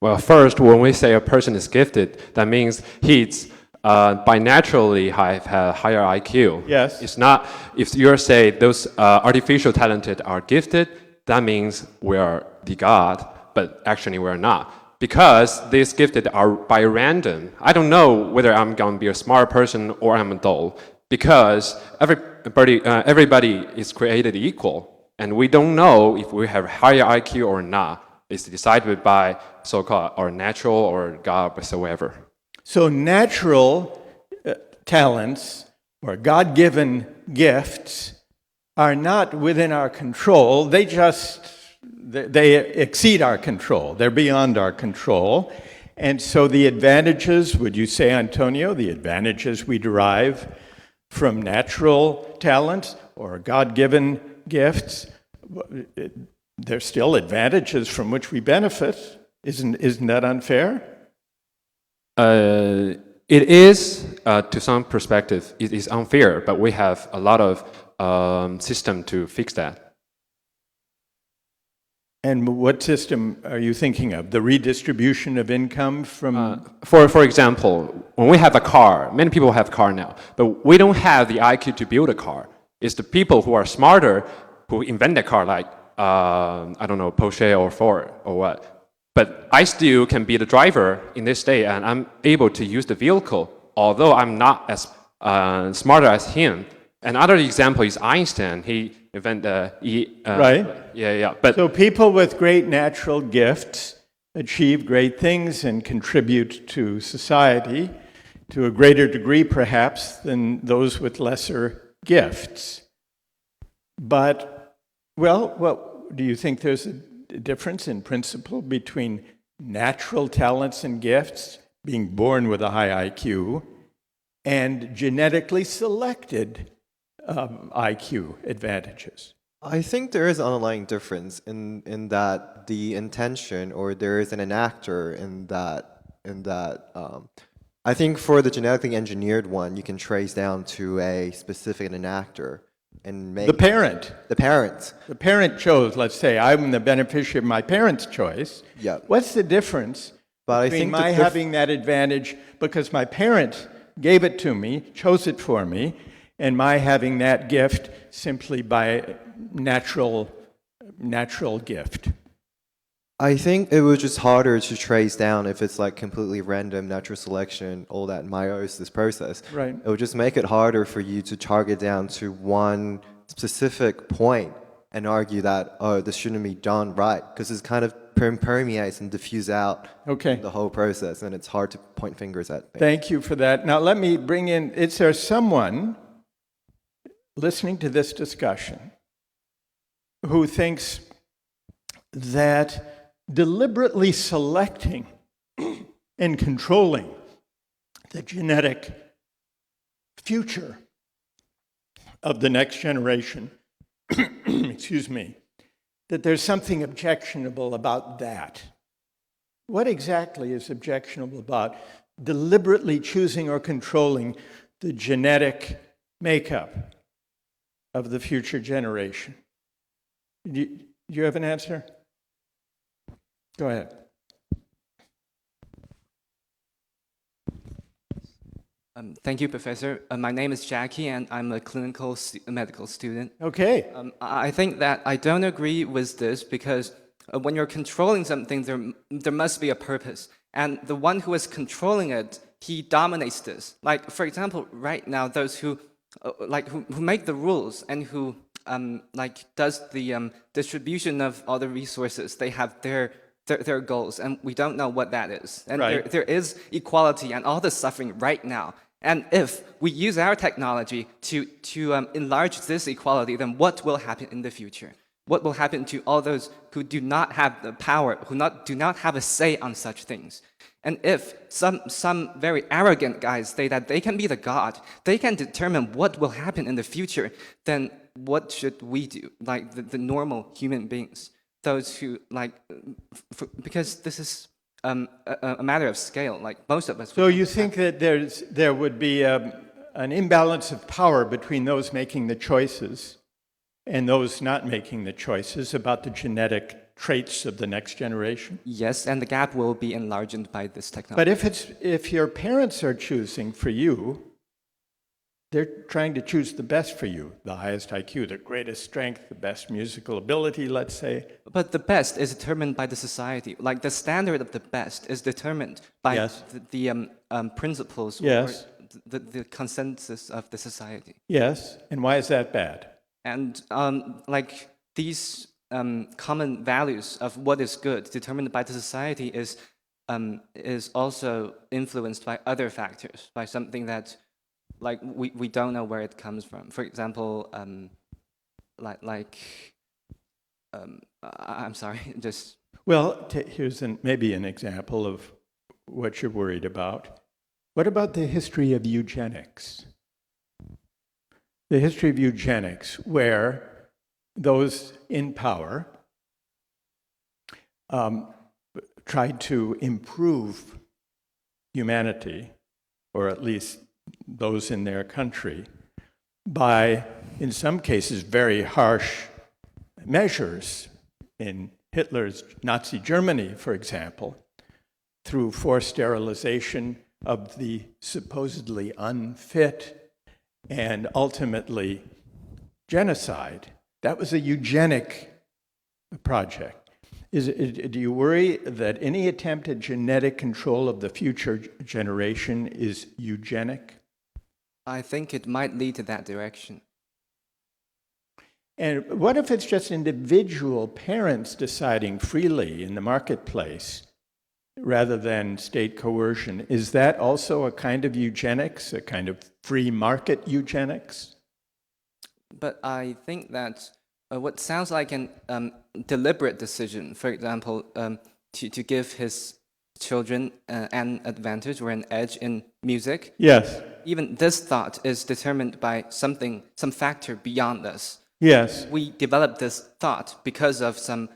Well, first, when we say a person is gifted, that means he's by naturally have a higher IQ. Yes. It's not, if you say those artificial talented are gifted, that means we are the God, but actually we're not. Because these gifted are by random. I don't know whether I'm going to be a smart person or I'm a dull. Because everybody is created equal. And we don't know if we have higher IQ or not. It's decided by so-called or natural or God whatsoever. So natural talents or God-given gifts are not within our control. They exceed our control. They're beyond our control. And so the advantages, would you say, Antonio, the advantages we derive from natural talents or God-given gifts, they're still advantages from which we benefit. Isn't that unfair? It is, to some perspective, it is unfair, but we have a lot of system to fix that. And what system are you thinking of? The redistribution of income from... For example, when we have a car, many people have a car now, but we don't have the IQ to build a car. It's the people who are smarter who invent the car, like, I don't know, Porsche or Ford or what. But I still can be the driver in this day, and I'm able to use the vehicle, although I'm not as smarter as him. Another example is Einstein. He invented right. Yeah. But so people with great natural gifts achieve great things and contribute to society to a greater degree, perhaps, than those with lesser gifts. But, well, do you think there's a difference in principle between natural talents and gifts, being born with a high IQ, and genetically selected IQ advantages? I think there is an underlying difference in that the intention, or there is an actor in that. I think for the genetically engineered one, you can trace down to a specific enactor. And make the parent. The parent. The parent chose, let's say, I'm the beneficiary of my parent's choice. Yeah. What's the difference between my having that advantage because my parent gave it to me, chose it for me, and my having that gift simply by natural gift? I think it was just harder to trace down if it's like completely random, natural selection, all that meiosis process. Right. It would just make it harder for you to target down to one specific point and argue that, oh, this shouldn't be done right, because it kind of permeates and diffuse out the whole process, and it's hard to point fingers at things. Thank you for that. Now let me bring in, is there someone listening to this discussion who thinks that deliberately selecting and controlling the genetic future of the next generation, excuse me, that there's something objectionable about that? What exactly is objectionable about deliberately choosing or controlling the genetic makeup of the future generation? Do you have an answer? Go ahead. Thank you, Professor. My name is Jackie, and I'm a clinical medical student. Okay. I think that I don't agree with this because when you're controlling something, there must be a purpose. And the one who is controlling it, he dominates this. Like, for example, right now, those who make the rules and who does the distribution of all the resources. They have their goals, and we don't know what that is. And Right. there is equality and all the suffering right now. And if we use our technology to enlarge this equality, then what will happen in the future? What will happen to all those who do not have the power, who do not have a say on such things? And if some very arrogant guys say that they can be the God, they can determine what will happen in the future, then what should we do, like the normal human beings? Those who, because this is a matter of scale, like most of us. So you think that there would be an imbalance of power between those making the choices and those not making the choices about the genetic traits of the next generation? Yes, and the gap will be enlarged by this technology. But if your parents are choosing for you, they're trying to choose the best for you, the highest IQ, the greatest strength, the best musical ability, let's say. But the best is determined by the society. Like the standard of the best is determined by the principles or the consensus of the society. Yes, and why is that bad? And these common values of what is good determined by the society is also influenced by other factors, by something that we don't know where it comes from. For example, I'm sorry, just... Well, here's maybe an example of what you're worried about. What about the history of eugenics? The history of eugenics, where those in power tried to improve humanity, or at least those in their country, by, in some cases, very harsh measures. In Hitler's Nazi Germany, for example, through forced sterilization of the supposedly unfit and ultimately genocide. That was a eugenic project. Do you worry that any attempt at genetic control of the future generation is eugenic? I think it might lead to that direction. And what if it's just individual parents deciding freely in the marketplace rather than state coercion? Is that also a kind of eugenics, a kind of free market eugenics? But I think that what sounds like an deliberate decision, for example, to give his children an advantage or an edge in music. Yes. Even this thought is determined by some factor beyond us. Yes. We developed this thought because of some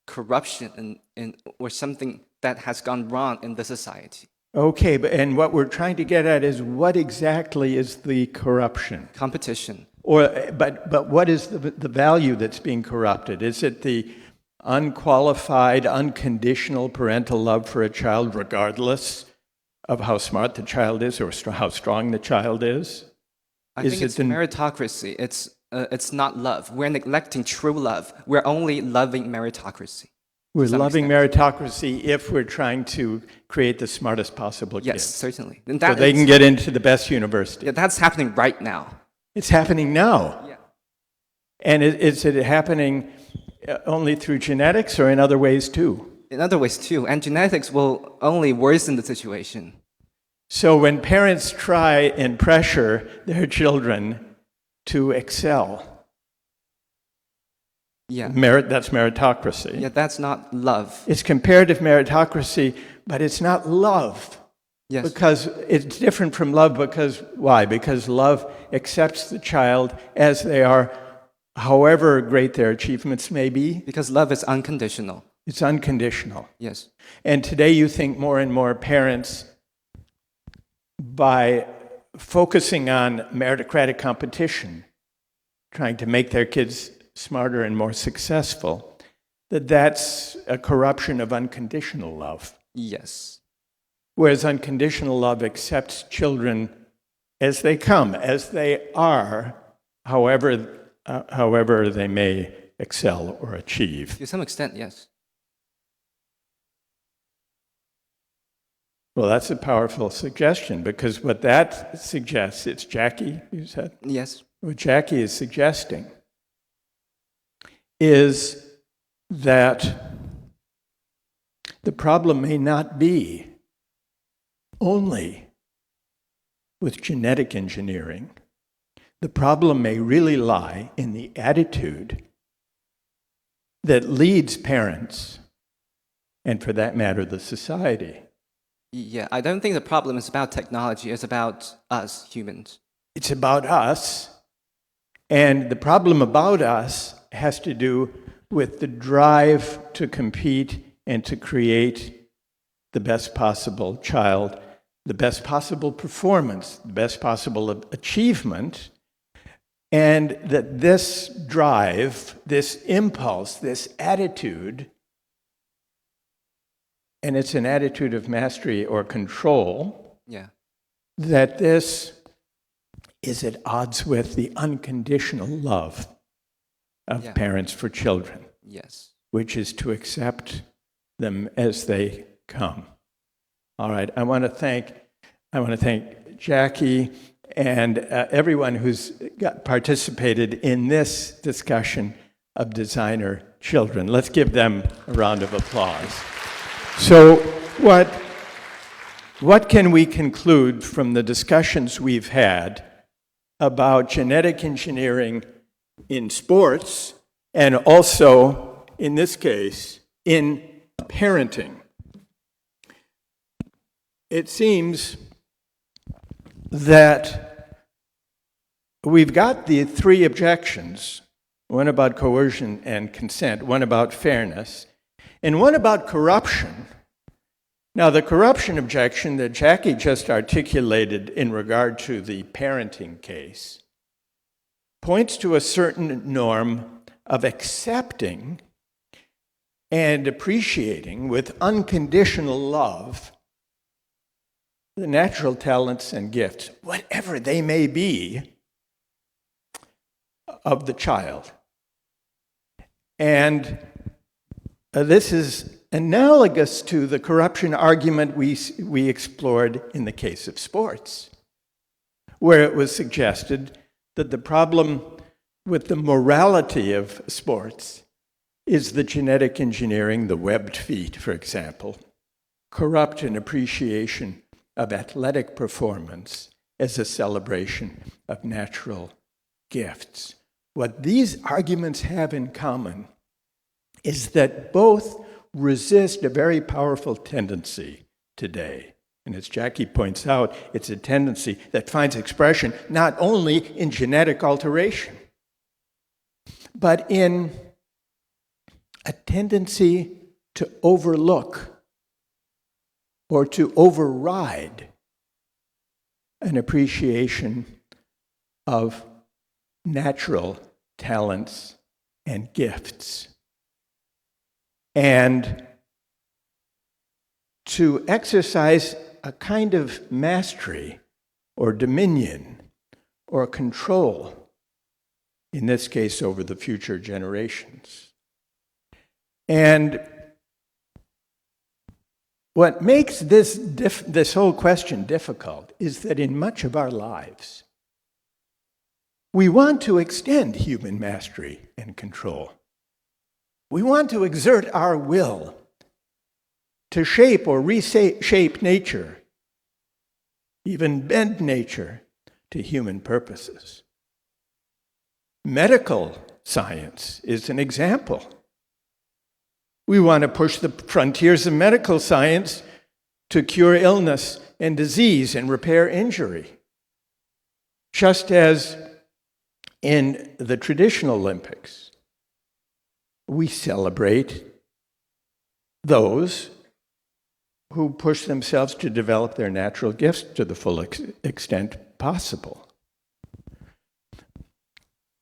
corruption or something that has gone wrong in the society. Okay, and what we're trying to get at is what exactly is the corruption? Competition. But what is the value that's being corrupted? Is it the unqualified, unconditional parental love for a child, regardless of how smart the child is or how strong the child is? I think it's meritocracy. It's not love. We're neglecting true love. We're only loving meritocracy. We're loving meritocracy if we're trying to create the smartest possible kids. Yes, certainly. And so they can get into the best university. Yeah, that's happening right now. It's happening now. Yeah. And is it happening only through genetics or in other ways too? In other ways too. And genetics will only worsen the situation. So when parents try and pressure their children to excel, that's meritocracy. Yeah, that's not love. It's comparative meritocracy, but it's not love. Yes. Because it's different from love because, why? Because love accepts the child as they are, however great their achievements may be. Because love is unconditional. It's unconditional. Yes. And today you think more and more parents, by focusing on meritocratic competition, trying to make their kids smarter and more successful, that's a corruption of unconditional love. Yes. Whereas unconditional love accepts children as they come, as they are, however they may excel or achieve. To some extent, yes. Well, that's a powerful suggestion, because what that suggests, it's Jackie, you said? Yes. What Jackie is suggesting is that the problem may not be only with genetic engineering. The problem may really lie in the attitude that leads parents, and for that matter, the society. Yeah, I don't think the problem is about technology, it's about us humans. It's about us, and the problem about us has to do with the drive to compete and to create the best possible child, the best possible performance, the best possible achievement, and that this drive, this impulse, this attitude, and it's an attitude of mastery or control, Yeah. that this is at odds with the unconditional love of parents for children. Yes. Which is to accept them as they come. All right, I want to thank Jackie and everyone who's participated in this discussion of designer children. Let's give them a round of applause. So what can we conclude from the discussions we've had about genetic engineering in sports and also, in this case, in parenting? It seems that we've got the three objections, one about coercion and consent, one about fairness, and one about corruption. Now, the corruption objection that Jackie just articulated in regard to the parenting case points to a certain norm of accepting and appreciating with unconditional love the natural talents and gifts, whatever they may be, of the child. And this is analogous to the corruption argument we explored in the case of sports, where it was suggested that the problem with the morality of sports is the genetic engineering, the webbed feet, for example, corrupt an appreciation of athletic performance as a celebration of natural gifts. What these arguments have in common is that both resist a very powerful tendency today. And as Jackie points out, it's a tendency that finds expression not only in genetic alteration, but in a tendency to overlook or to override an appreciation of natural talents and gifts, and to exercise a kind of mastery or dominion or control, in this case over the future generations. And what makes this whole question difficult is that in much of our lives, we want to extend human mastery and control. We want to exert our will to shape or reshape nature, even bend nature to human purposes. Medical science is an example. We want to push the frontiers of medical science to cure illness and disease and repair injury. Just as in the traditional Olympics, we celebrate those who push themselves to develop their natural gifts to the full extent possible.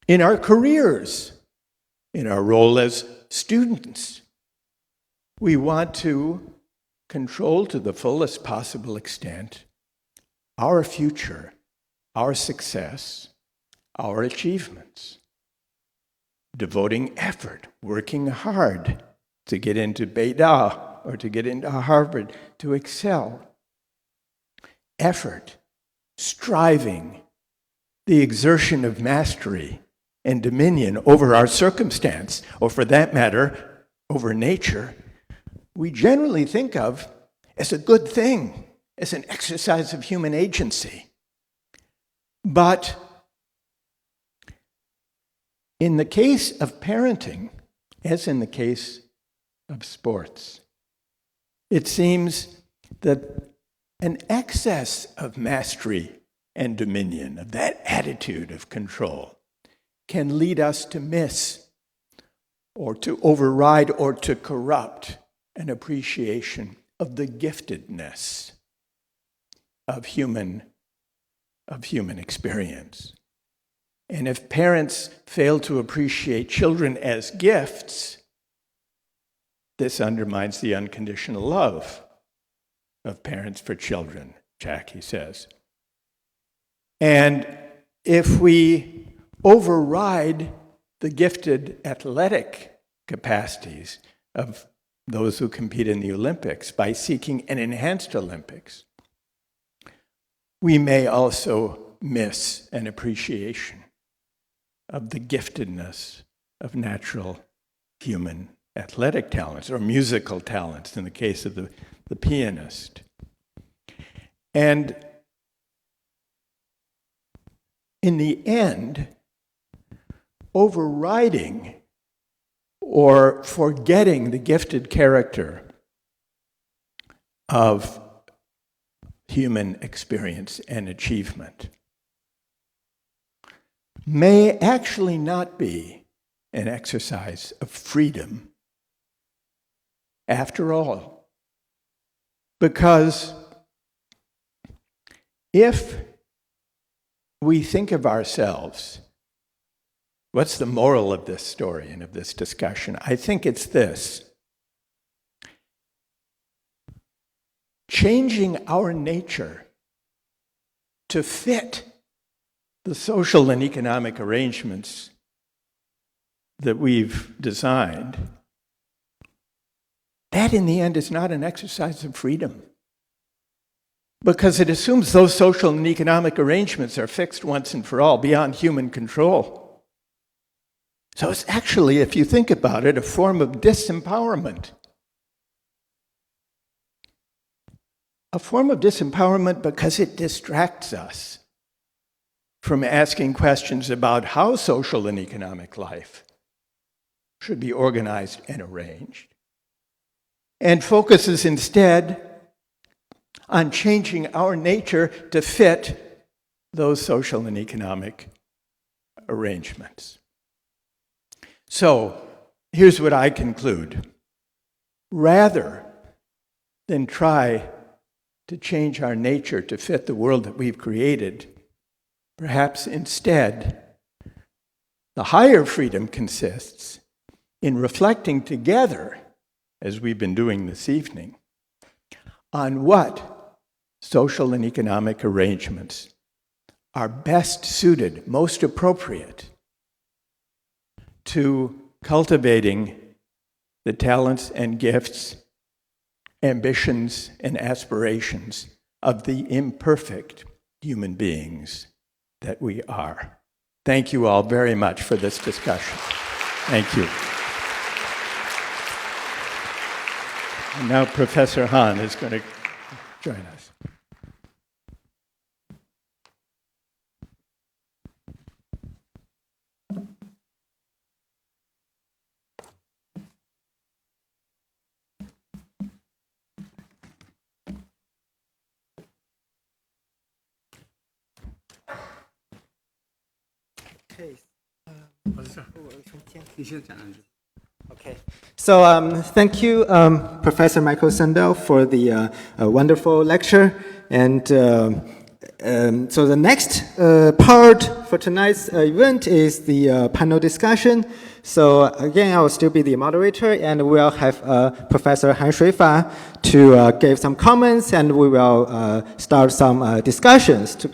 In our careers, in our role as students, we want to control to the fullest possible extent our future, our success, our achievements, devoting effort, working hard to get into Beida or to get into Harvard, to excel, effort, striving, the exertion of mastery and dominion over our circumstance, or for that matter, over nature, we generally think of as a good thing, as an exercise of human agency. But in the case of parenting, as in the case of sports, it seems that an excess of mastery and dominion, of that attitude of control, can lead us to miss or to override or to corrupt an appreciation of the giftedness of human experience. And if parents fail to appreciate children as gifts, this undermines the unconditional love of parents for children, Jackie says. And if we override the gifted athletic capacities of those who compete in the Olympics by seeking an enhanced Olympics, we may also miss an appreciation of the giftedness of natural human athletic talents or musical talents in the case of the pianist. And in the end, overriding or forgetting the gifted character of human experience and achievement may actually not be an exercise of freedom after all. Because if we think of ourselves, what's the moral of this story and of this discussion? I think it's this. Changing our nature to fit the social and economic arrangements that we've designed, that in the end is not an exercise of freedom. Because it assumes those social and economic arrangements are fixed once and for all, beyond human control. So it's actually, if you think about it, a form of disempowerment. A form of disempowerment because it distracts us from asking questions about how social and economic life should be organized and arranged, and focuses instead on changing our nature to fit those social and economic arrangements. So, here's what I conclude. Rather than try to change our nature to fit the world that we've created, perhaps instead, the higher freedom consists in reflecting together, as we've been doing this evening, on what social and economic arrangements are best suited, most appropriate to cultivating the talents and gifts, ambitions and aspirations of the imperfect human beings that we are. Thank you all very much for this discussion. Thank you. And now Professor Han is going to join us. Okay. So thank you, Professor Michael Sandel, for the wonderful lecture. And so the next part for tonight's event is the panel discussion. So again, I will still be the moderator, and we'll have Professor Han Shuifa to give some comments, and we will start some discussions.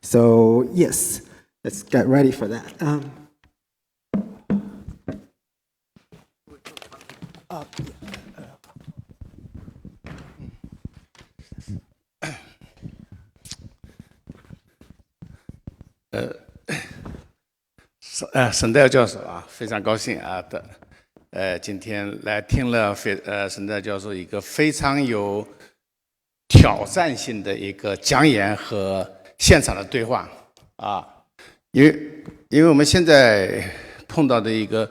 So yes, let's get ready for that. 沈代教授啊，非常高兴啊今天来听了沈代教授一个非常有挑战性的一个讲演和现场的对话啊，因为我们现在碰到的一个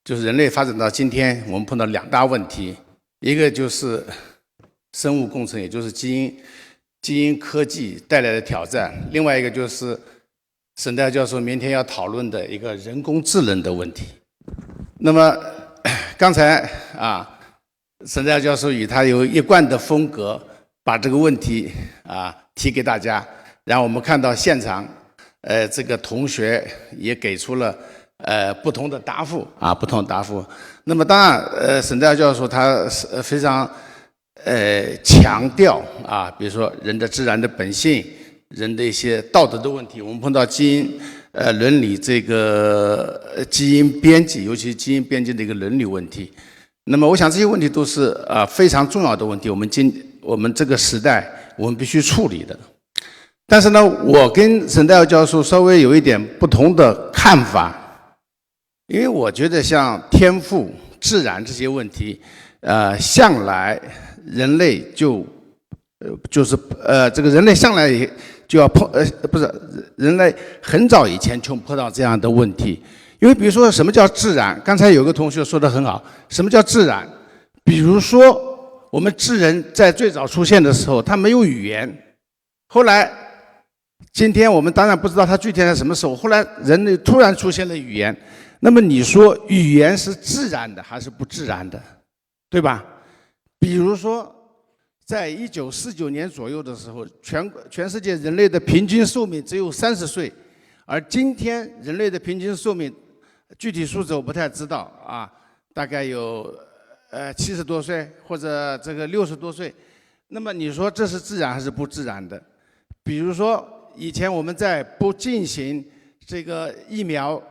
就是人类发展到今天，我们碰到2大问题，一个就是生物工程，也就是基因科技带来的挑战，另外一个就是沈代教授明天要讨论的一个人工智能的问题。那么刚才啊，沈代教授以他有一贯的风格，把这个问题提给大家，然后我们看到现场，这个同学也给出了不同的答复啊，不同的答复。那么当然，沈代教授他是非常强调啊，比如说人的自然的本性，人的一些道德的问题。我们碰到基因伦理这个基因编辑，尤其基因编辑的一个伦理问题。那么我想这些问题都是非常重要的问题，我们这个时代我们必须处理的。但是呢，我跟沈代教授稍微有一点不同的看法，因为我觉得像天赋、自然这些问题，向来人类就是这个人类向来就要不是人类很早以前就碰到这样的问题。因为比如说什么叫自然？刚才有个同学说得很好，什么叫自然？比如说我们智人在最早出现的时候，他没有语言，后来今天我们当然不知道他具体在什么时候，后来人类突然出现了语言。那么你说语言是自然的还是不自然的，对吧？比如说在1949年左右的时候，全世界人类的平均寿命只有30岁，而今天人类的平均寿命具体数字我不太知道啊，大概有70多岁或者这个60多岁。那么你说这是自然还是不自然的？比如说以前我们在不进行这个疫苗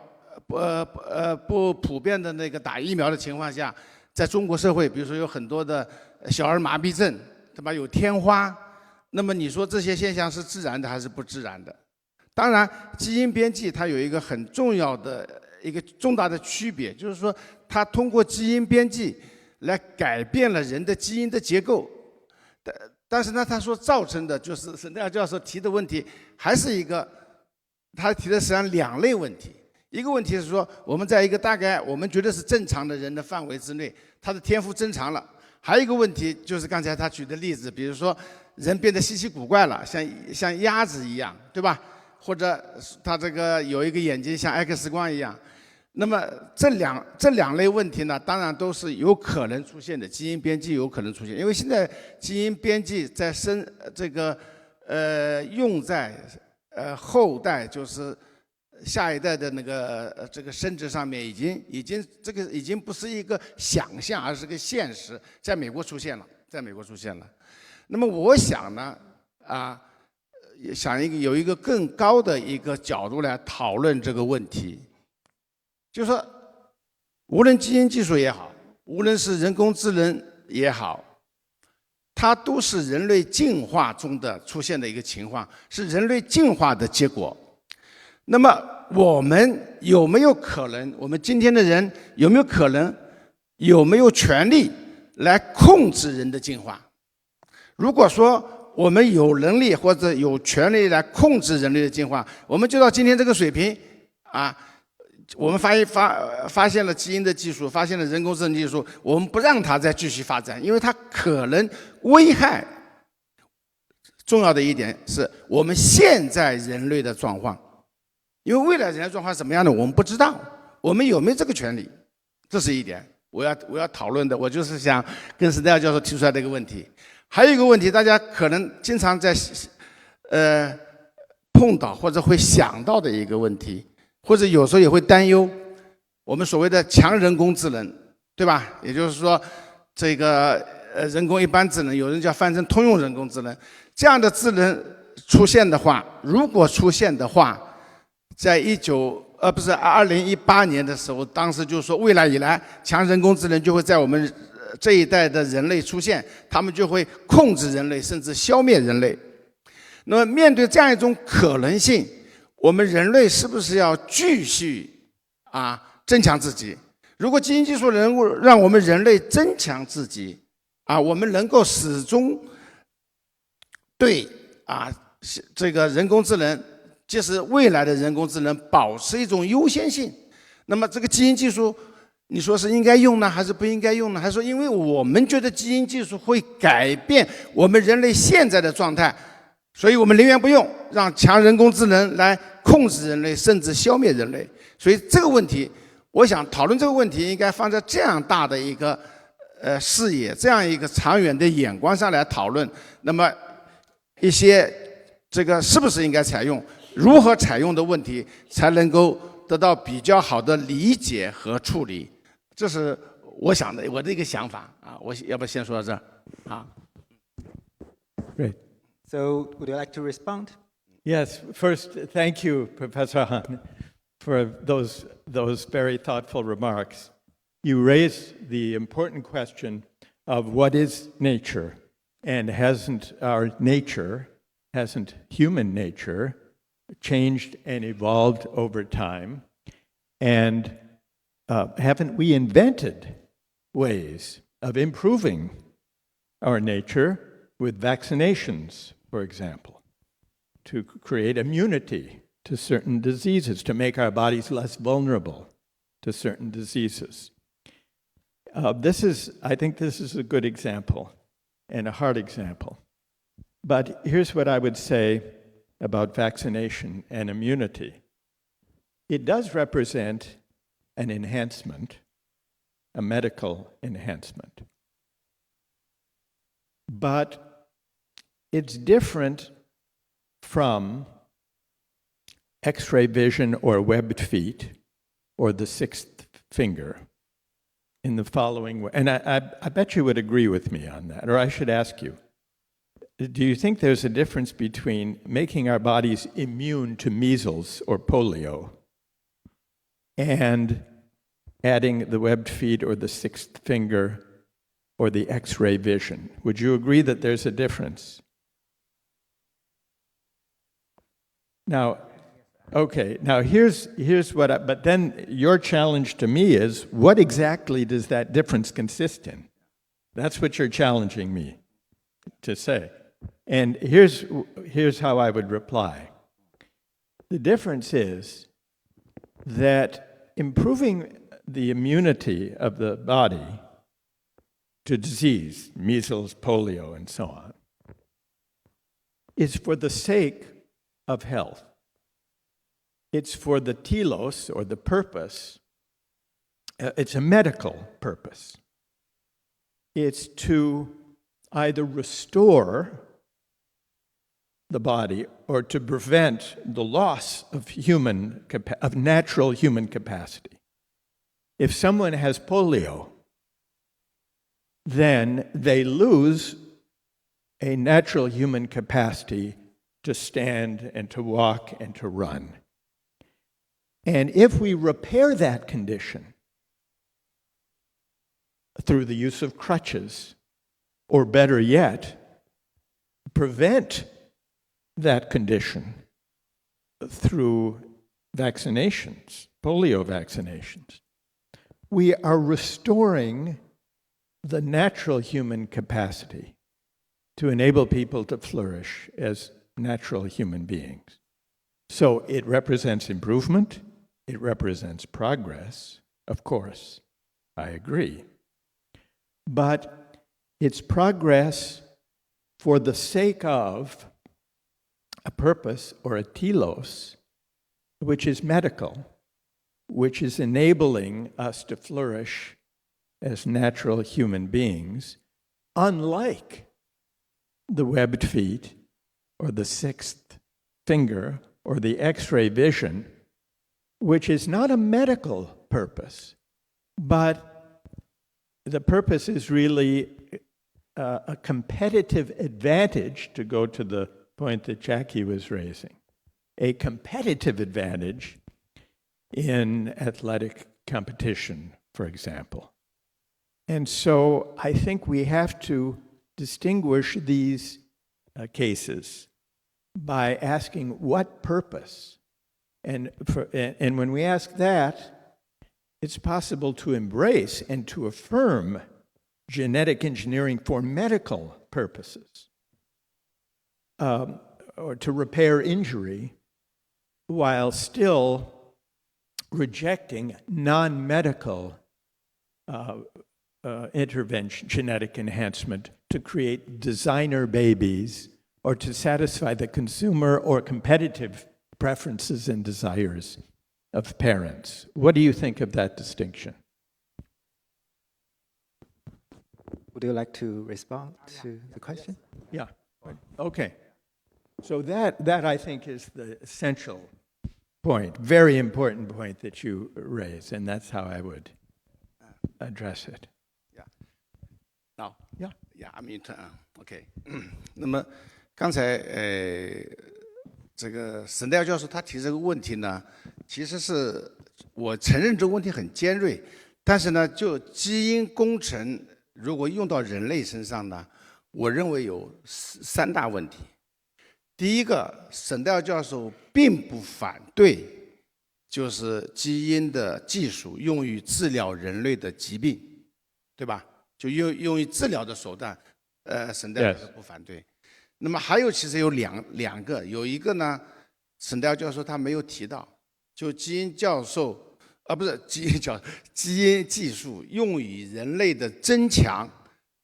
不普遍的那个打疫苗的情况下，在中国社会，比如说有很多的小儿麻痹症，对吧？有天花，那么你说这些现象是自然的还是不自然的？当然，基因编辑它有一个很重要的一个重大的区别，就是说它通过基因编辑来改变了人的基因的结构，但是呢，他所造成的就是沈代教授提的问题，还是一个他提的实际上2类问题。一个问题是说，我们在一个大概我们觉得是正常的人的范围之内，他的天赋增长了。还有一个问题就是刚才他举的例子，比如说人变得稀奇古怪了，像鸭子一样，对吧？或者他这个有一个眼睛像 X 光一样。那么这两类问题呢，当然都是有可能出现的，基因编辑有可能出现，因为现在基因编辑在用在后代，就是下一代的那个这个生殖上面，已经不是一个想象，而是个现实，在美国出现了，那么我想呢，有一个更高的一个角度来讨论这个问题，就是说，无论基因技术也好，无论是人工智能也好，它都是人类进化中的出现的一个情况，是人类进化的结果。那么我们有没有可能，我们今天的人有没有可能，有没有权利来控制人的进化？如果说我们有能力或者有权利来控制人类的进化，我们就到今天这个水平我们发现了基因的技术，发现了人工智能技术，我们不让它再继续发展，因为它可能危害。重要的一点是我们现在人类的状况。因为未来人类状况是怎么样的，我们不知道，我们有没有这个权利，这是一点我要讨论的。我就是想跟沈代教授提出来的一个问题。还有一个问题，大家可能经常在碰到或者会想到的一个问题，或者有时候也会担忧，我们所谓的强人工智能，对吧？也就是说，这个人工一般智能，有人叫翻成通用人工智能，这样的智能出现的话，如果出现的话，在2018年的时候，当时就说未来以来，强人工智能就会在我们这一代的人类出现，他们就会控制人类，甚至消灭人类。那么面对这样一种可能性，我们人类是不是要继续增强自己？如果基因技术能够让我们人类增强自己，我们能够始终对这个人工智能，即是未来的人工智能保持一种优先性，那么这个基因技术，你说是应该用呢，还是不应该用呢？还是说因为我们觉得基因技术会改变我们人类现在的状态，所以我们宁愿不用，让强人工智能来控制人类，甚至消灭人类？所以这个问题，我想讨论这个问题，应该放在这样大的一个视野，这样一个长远的眼光上来讨论。那么一些这个是不是应该采用，如何采用的问题，才能够得到比较好的理解和处理。这是我想的，我的一个想法我要不要先说到这儿Great. So, would you like to respond? Yes. First, thank you, Professor Han, for those very thoughtful remarks. You raise the important question of what is nature, and hasn't human nature changed and evolved over time? And haven't we invented ways of improving our nature with vaccinations, for example, to create immunity to certain diseases, to make our bodies less vulnerable to certain diseases? I think this is a good example and a hard example. But here's what I would say about vaccination and immunity. It does represent an enhancement, a medical enhancement. But it's different from X-ray vision or webbed feet or the sixth finger in the following way. And I bet you would agree with me on that, or I should ask you. Do you think there's a difference between making our bodies immune to measles or polio and adding the webbed feet or the sixth finger or the X-ray vision? Would you agree that there's a difference? Now, okay, now here's what but then your challenge to me is, what exactly does that difference consist in? That's what you're challenging me to say. And here's how I would reply. The difference is that improving the immunity of the body to disease, measles, polio, and so on, is for the sake of health. It's for the telos, or the purpose. It's a medical purpose. It's to either restore the body or to prevent the loss of natural human capacity. If someone has polio, then they lose a natural human capacity to stand and to walk and to run. And if we repair that condition through the use of crutches, or better yet, prevent that condition through vaccinations, polio vaccinations, we are restoring the natural human capacity to enable people to flourish as natural human beings. So it represents improvement, it represents progress, of course, I agree. But it's progress for the sake of a purpose or a telos, which is medical, which is enabling us to flourish as natural human beings, unlike the webbed feet or the sixth finger or the X-ray vision, which is not a medical purpose, but the purpose is really a competitive advantage, to go to the point that Jackie was raising, a competitive advantage in athletic competition, for example. And so I think we have to distinguish these cases by asking what purpose And when we ask that, it's possible to embrace and to affirm genetic engineering for medical purposes, or to repair injury, while still rejecting non-medical intervention, genetic enhancement, to create designer babies or to satisfy the consumer or competitive preferences and desires of parents. What do you think of that distinction? Would you like to respond to the question? Yeah. Okay. So that I think is the essential point, very important point that you raise, and that's how I would address it. Now, yeah, I mean, OK 那么刚才这个沈代教授他提这个问题呢，其实是我承认这个问题很尖锐，但是呢，就基因工程如果用到人类身上呢，我认为有3大问题。第一个，沈代教授并不反对，就是基因的技术用于治疗人类的疾病，对吧？就用于治疗的手段，沈代教授不反对。那么还有其实有两个，有一个呢，沈代教授他没有提到，就基因教授不是基因技术用于人类的增强，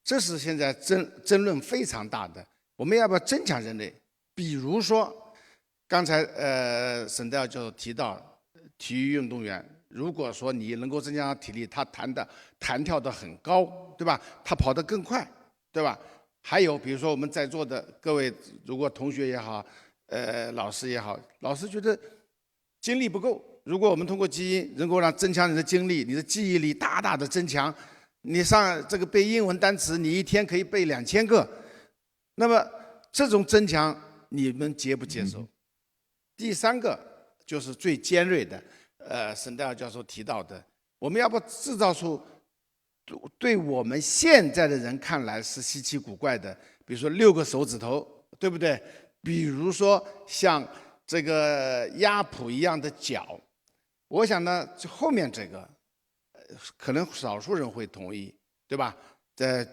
这是现在争论非常大的。我们要不要增强人类？比如说，刚才沈代教授提到体育运动员，如果说你能够增强体力，他弹跳得很高，对吧？他跑得更快，对吧？还有比如说我们在座的各位，如果同学也好，老师也好，老师觉得精力不够，如果我们通过基因能够增强你的精力，你的记忆力大大的增强，你上这个背英文单词，你一天可以背2000个，那么这种增强你们接不接受？第3个就是最尖锐的，沈代尔教授提到的，我们要不制造出对我们现在的人看来是稀奇古怪的，比如说6个手指头，对不对？比如说像这个鸭蹼一样的脚，我想呢，后面这个可能少数人会同意，对吧？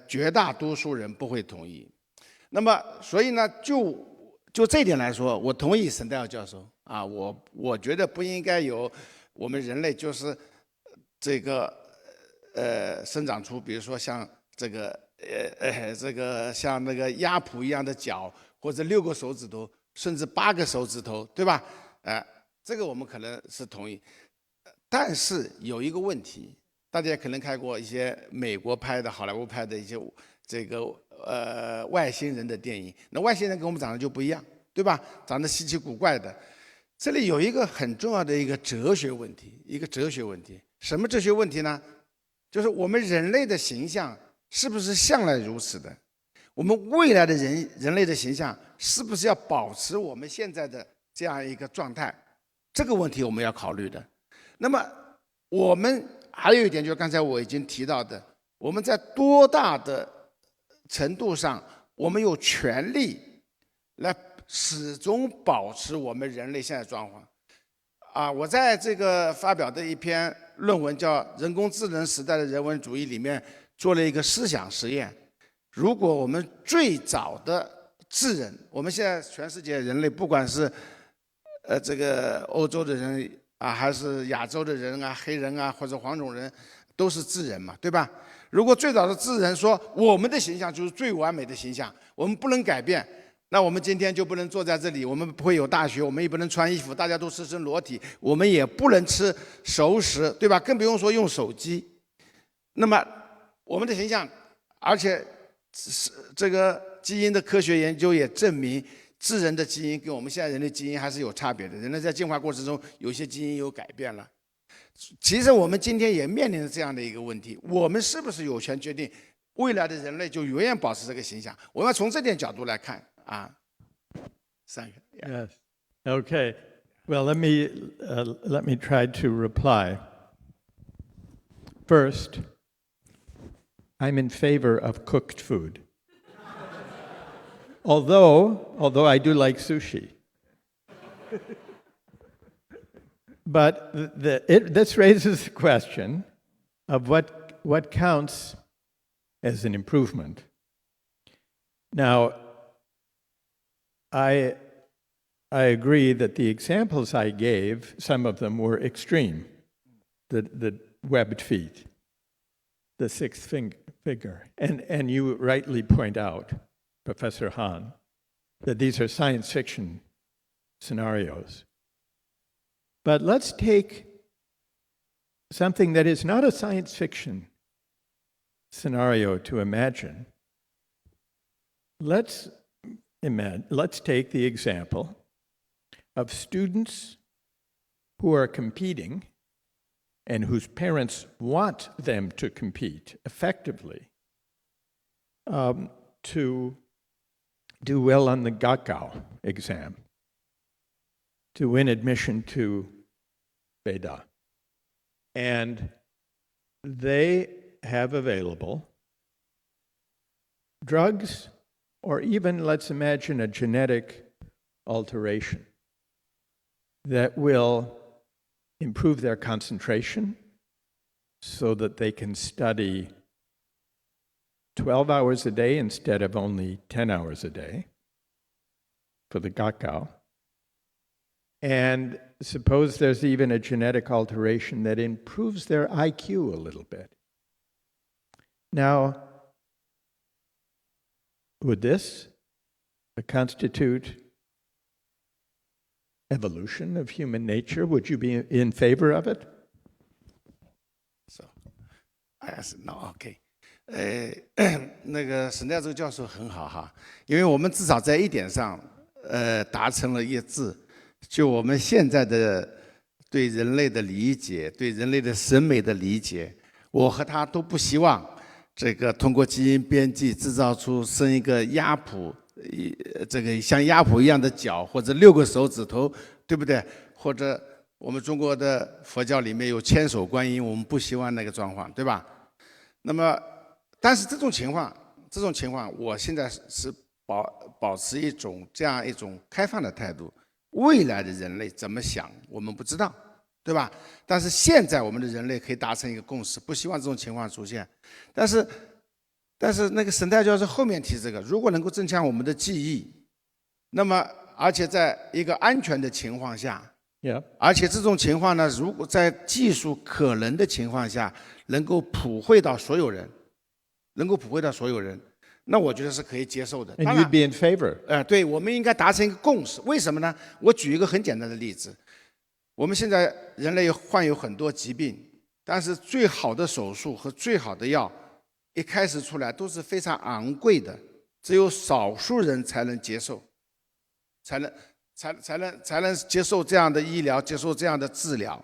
绝大多数人不会同意。那么，所以呢，就这一点来说，我同意沈代尔教授啊，我觉得不应该有我们人类就是这个生长出，比如说像这个像那个鸭蹼一样的脚，或者6个手指头，甚至8个手指头，对吧？这个我们可能是同意，但是有一个问题，大家可能看过一些美国拍的、好莱坞拍的一些这个外星人的电影，那外星人跟我们长得就不一样，对吧？长得稀奇古怪的。这里有一个很重要的一个哲学问题，什么哲学问题呢？就是我们人类的形象是不是向来如此的？我们未来的人类的形象是不是要保持我们现在的这样一个状态？这个问题我们要考虑的。那么我们还有一点，就是刚才我已经提到的，我们在多大的程度上，我们有权利来始终保持我们人类现在状况。我在这个发表的一篇论文叫《人工智能时代的人文主义》里面做了一个思想实验。如果我们最早的智人，我们现在全世界人类，不管是这个欧洲的人还是亚洲的人黑人或者黄种人，都是智人嘛，对吧？如果最早的智人说我们的形象就是最完美的形象，我们不能改变，那我们今天就不能坐在这里，我们不会有大学，我们也不能穿衣服，大家都赤身裸体，我们也不能吃熟食，对吧？更不用说用手机。那么我们的形象，而且这个基因的科学研究也证明，智人的基因跟我们现在人的基因还是有差别的，人类在进化过程中有些基因有改变了。其实我们今天也面临着这样的一个问题，我们是不是有权决定未来的人类就永远保持这个形象？我们要从这点角度来看Thank you. Yes. Okay. Well, let me try to reply. First, I'm in favor of cooked food. Although I do like sushi. But this raises the question of what counts as an improvement. Now, I agree that the examples I gave, some of them were extreme. The webbed feet, the sixth finger. And you rightly point out, Professor Hahn, that these are science fiction scenarios. But let's take something that is not a science fiction scenario to imagine. Let's take the example of students who are competing and whose parents want them to compete effectively to do well on the Gaokao exam, to win admission to Beida. And they have available drugs, or even, let's imagine, a genetic alteration that will improve their concentration so that they can study 12 hours a day instead of only 10 hours a day for the Gaokao. And suppose there's even a genetic alteration that improves their IQ a little bit. Now, would this constitute evolution of human nature? Would you be in favor of it? So, no, okay. 那个沈代周教授很好哈，因为我们至少在一点上，达成了一致。就我们现在的对人类的理解，对人类的审美的理解，我和他都不希望这个通过基因编辑制造出生一个鸭蹼，这个像鸭蹼一样的脚，或者6个手指头，对不对？或者我们中国的佛教里面有千手观音，我们不希望那个状况，对吧？那么，但是这种情况，我现在是保持这样一种开放的态度。未来的人类怎么想，我们不知道，对吧？但是现在我们的人类可以达成一个共识，不希望这种情况出现。但是那个沈代教授后面提这个，如果能够增强我们的记忆，那么而且在一个安全的情况下，而且这种情况呢，如果在技术可能的情况下，能够普惠到所有人，那我觉得是可以接受的。And you'd be in favor. 对，我们应该达成一个共识。为什么呢？我举一个很简单的例子，我们现在人类患有很多疾病，但是最好的手术和最好的药，一开始出来都是非常昂贵的，只有少数人才能接受，才能接受这样的医疗，接受这样的治疗。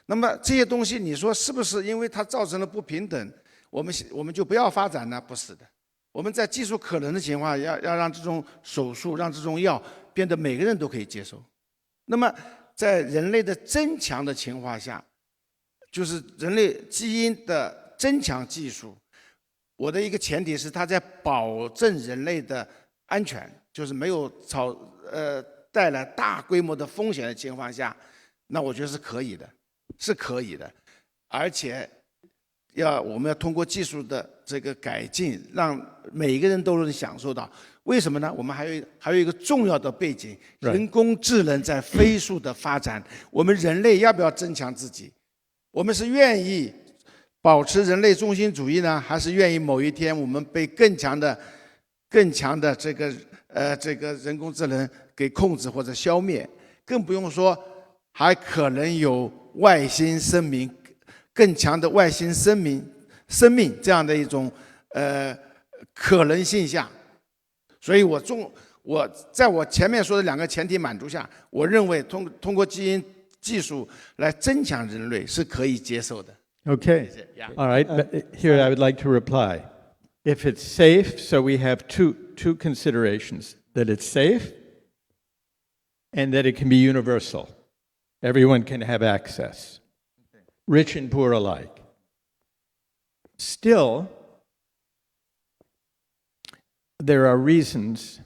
那么这些东西，你说是不是因为它造成了不平等，我们就不要发展呢？不是的。我们在技术可能的情况下，要让这种手术、让这种药变得每个人都可以接受。那么，在人类的增强的情况下，就是人类基因的增强技术，我的一个前提是它在保证人类的安全，就是没有带来大规模的风险的情况下，那我觉得是可以的，而且我们要通过技术的这个改进，让每一个人都能享受到。为什么呢？我们还有一个重要的背景，人工智能在飞速的发展。我们人类要不要增强自己？我们是愿意保持人类中心主义呢，还是愿意某一天我们被更强的这个人工智能给控制或者消灭？更不用说还可能有外星生命。更强的外星生命这样的一种可能性下，所以我在我前面说的2个前提满足下，我认为通过基因技术来增强人类是可以接受的。Okay. All right. But here I would like to reply. If it's safe, so we have two considerations: that it's safe, and that it can be universal. Everyone can have access. Rich and poor alike. Still, there are reasons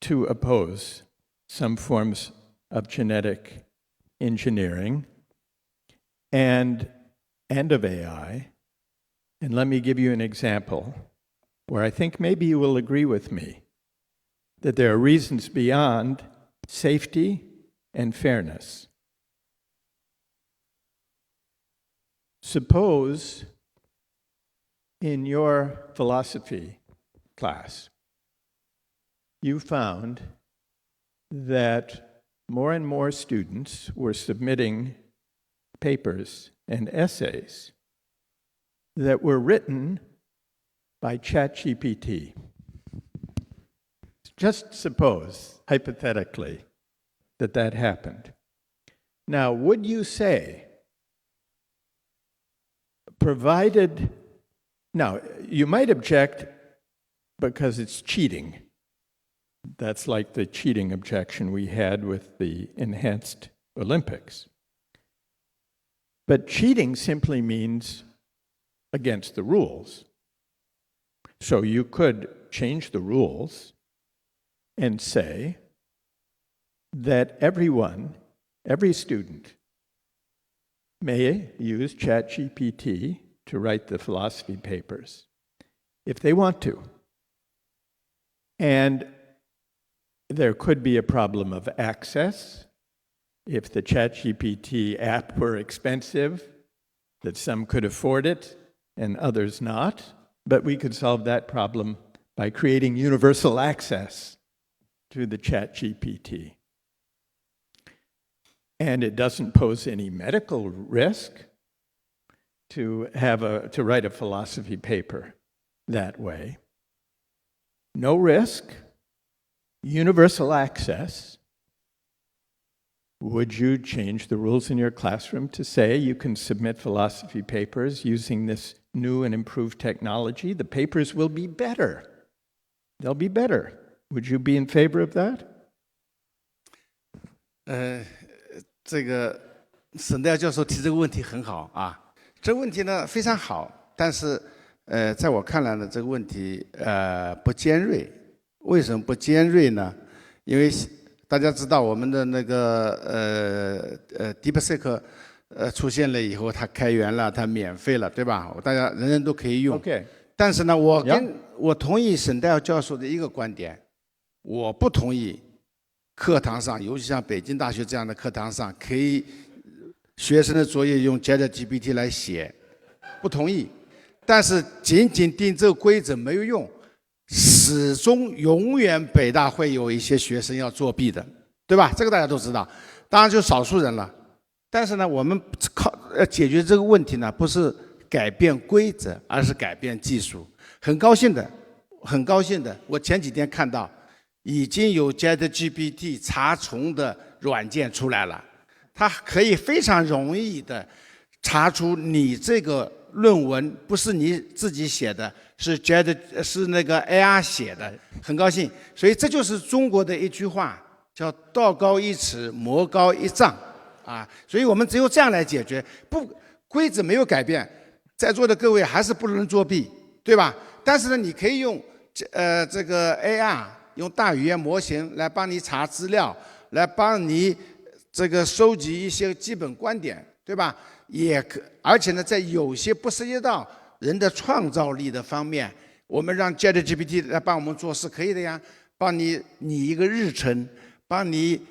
to oppose some forms of genetic engineering and of AI. And let me give you an example where I think maybe you will agree with me that there are reasons beyond safety and fairness. Suppose in your philosophy class, you found that more and more students were submitting papers and essays that were written by ChatGPT. Just suppose, hypothetically, that happened. Now, would you say, provided, now, you might object because it's cheating. That's like the cheating objection we had with the enhanced Olympics. But cheating simply means against the rules. So you could change the rules and say that every student may use ChatGPT to write the philosophy papers if they want to. And there could be a problem of access if the ChatGPT app were expensive, that some could afford it and others not. But we could solve that problem by creating universal access to the ChatGPT. And it doesn't pose any medical risk to write a philosophy paper that way. No risk, universal access. Would you change the rules in your classroom to say you can submit philosophy papers using this new and improved technology? The papers will be better. They'll be better. Would you be in favor of that? 这个沈德耀教授提这个问题很好啊，这个问题呢非常好，但是在我看来呢，这个问题不尖锐。为什么不尖锐呢？因为大家知道我们的那个DeepSeek 出现了以后，它开源了，它免费了，对吧？大家人人都可以用。Okay. 但是呢，我同意沈德耀教授的一个观点，我不同意课堂上，尤其像北京大学这样的课堂上，可以学生的作业用 ChatGPT 来写，不同意。但是仅仅定这个规则没有用，始终永远北大会有一些学生要作弊的，对吧？这个大家都知道，当然就少数人了。但是呢，我们解决这个问题呢，不是改变规则，而是改变技术。很高兴的，我前几天看到已经有 ChatGPT 查重的软件出来了，它可以非常容易的查出你这个论文不是你自己写的，是那个 AI 写的，很高兴。所以这就是中国的一句话，叫“道高一尺，魔高一丈”啊。所以我们只有这样来解决，规则没有改变，在座的各位还是不能作弊，对吧？但是呢，你可以用这个 AI， 用大语言模型来帮你查资料，来帮你这个收集一些基本观点，对吧？而且呢，在有些不涉及到人的创造力的方面，我们让 ChatGPT 来帮我们做事，可以的呀。帮你拟一个日程，帮你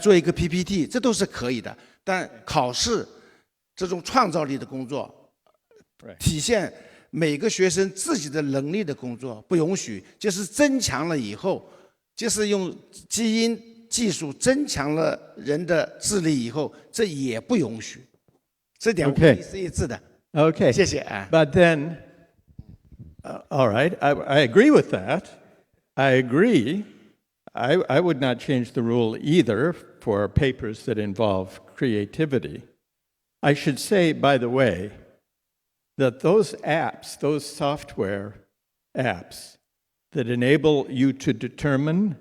做一个 PPT， 这都是可以的。但考试这种创造力的工作，体现每个学生自己的能力的工作不允许，就是增强了以后，就是用基因技术增强了人的智力以后，这也不允许。这点我们是一致的。Okay. 谢谢。But then, all right, I agree with that. I agree. I would not change the rule either for papers that involve creativity. I should say, by the way, that those apps, those software apps that enable you to determine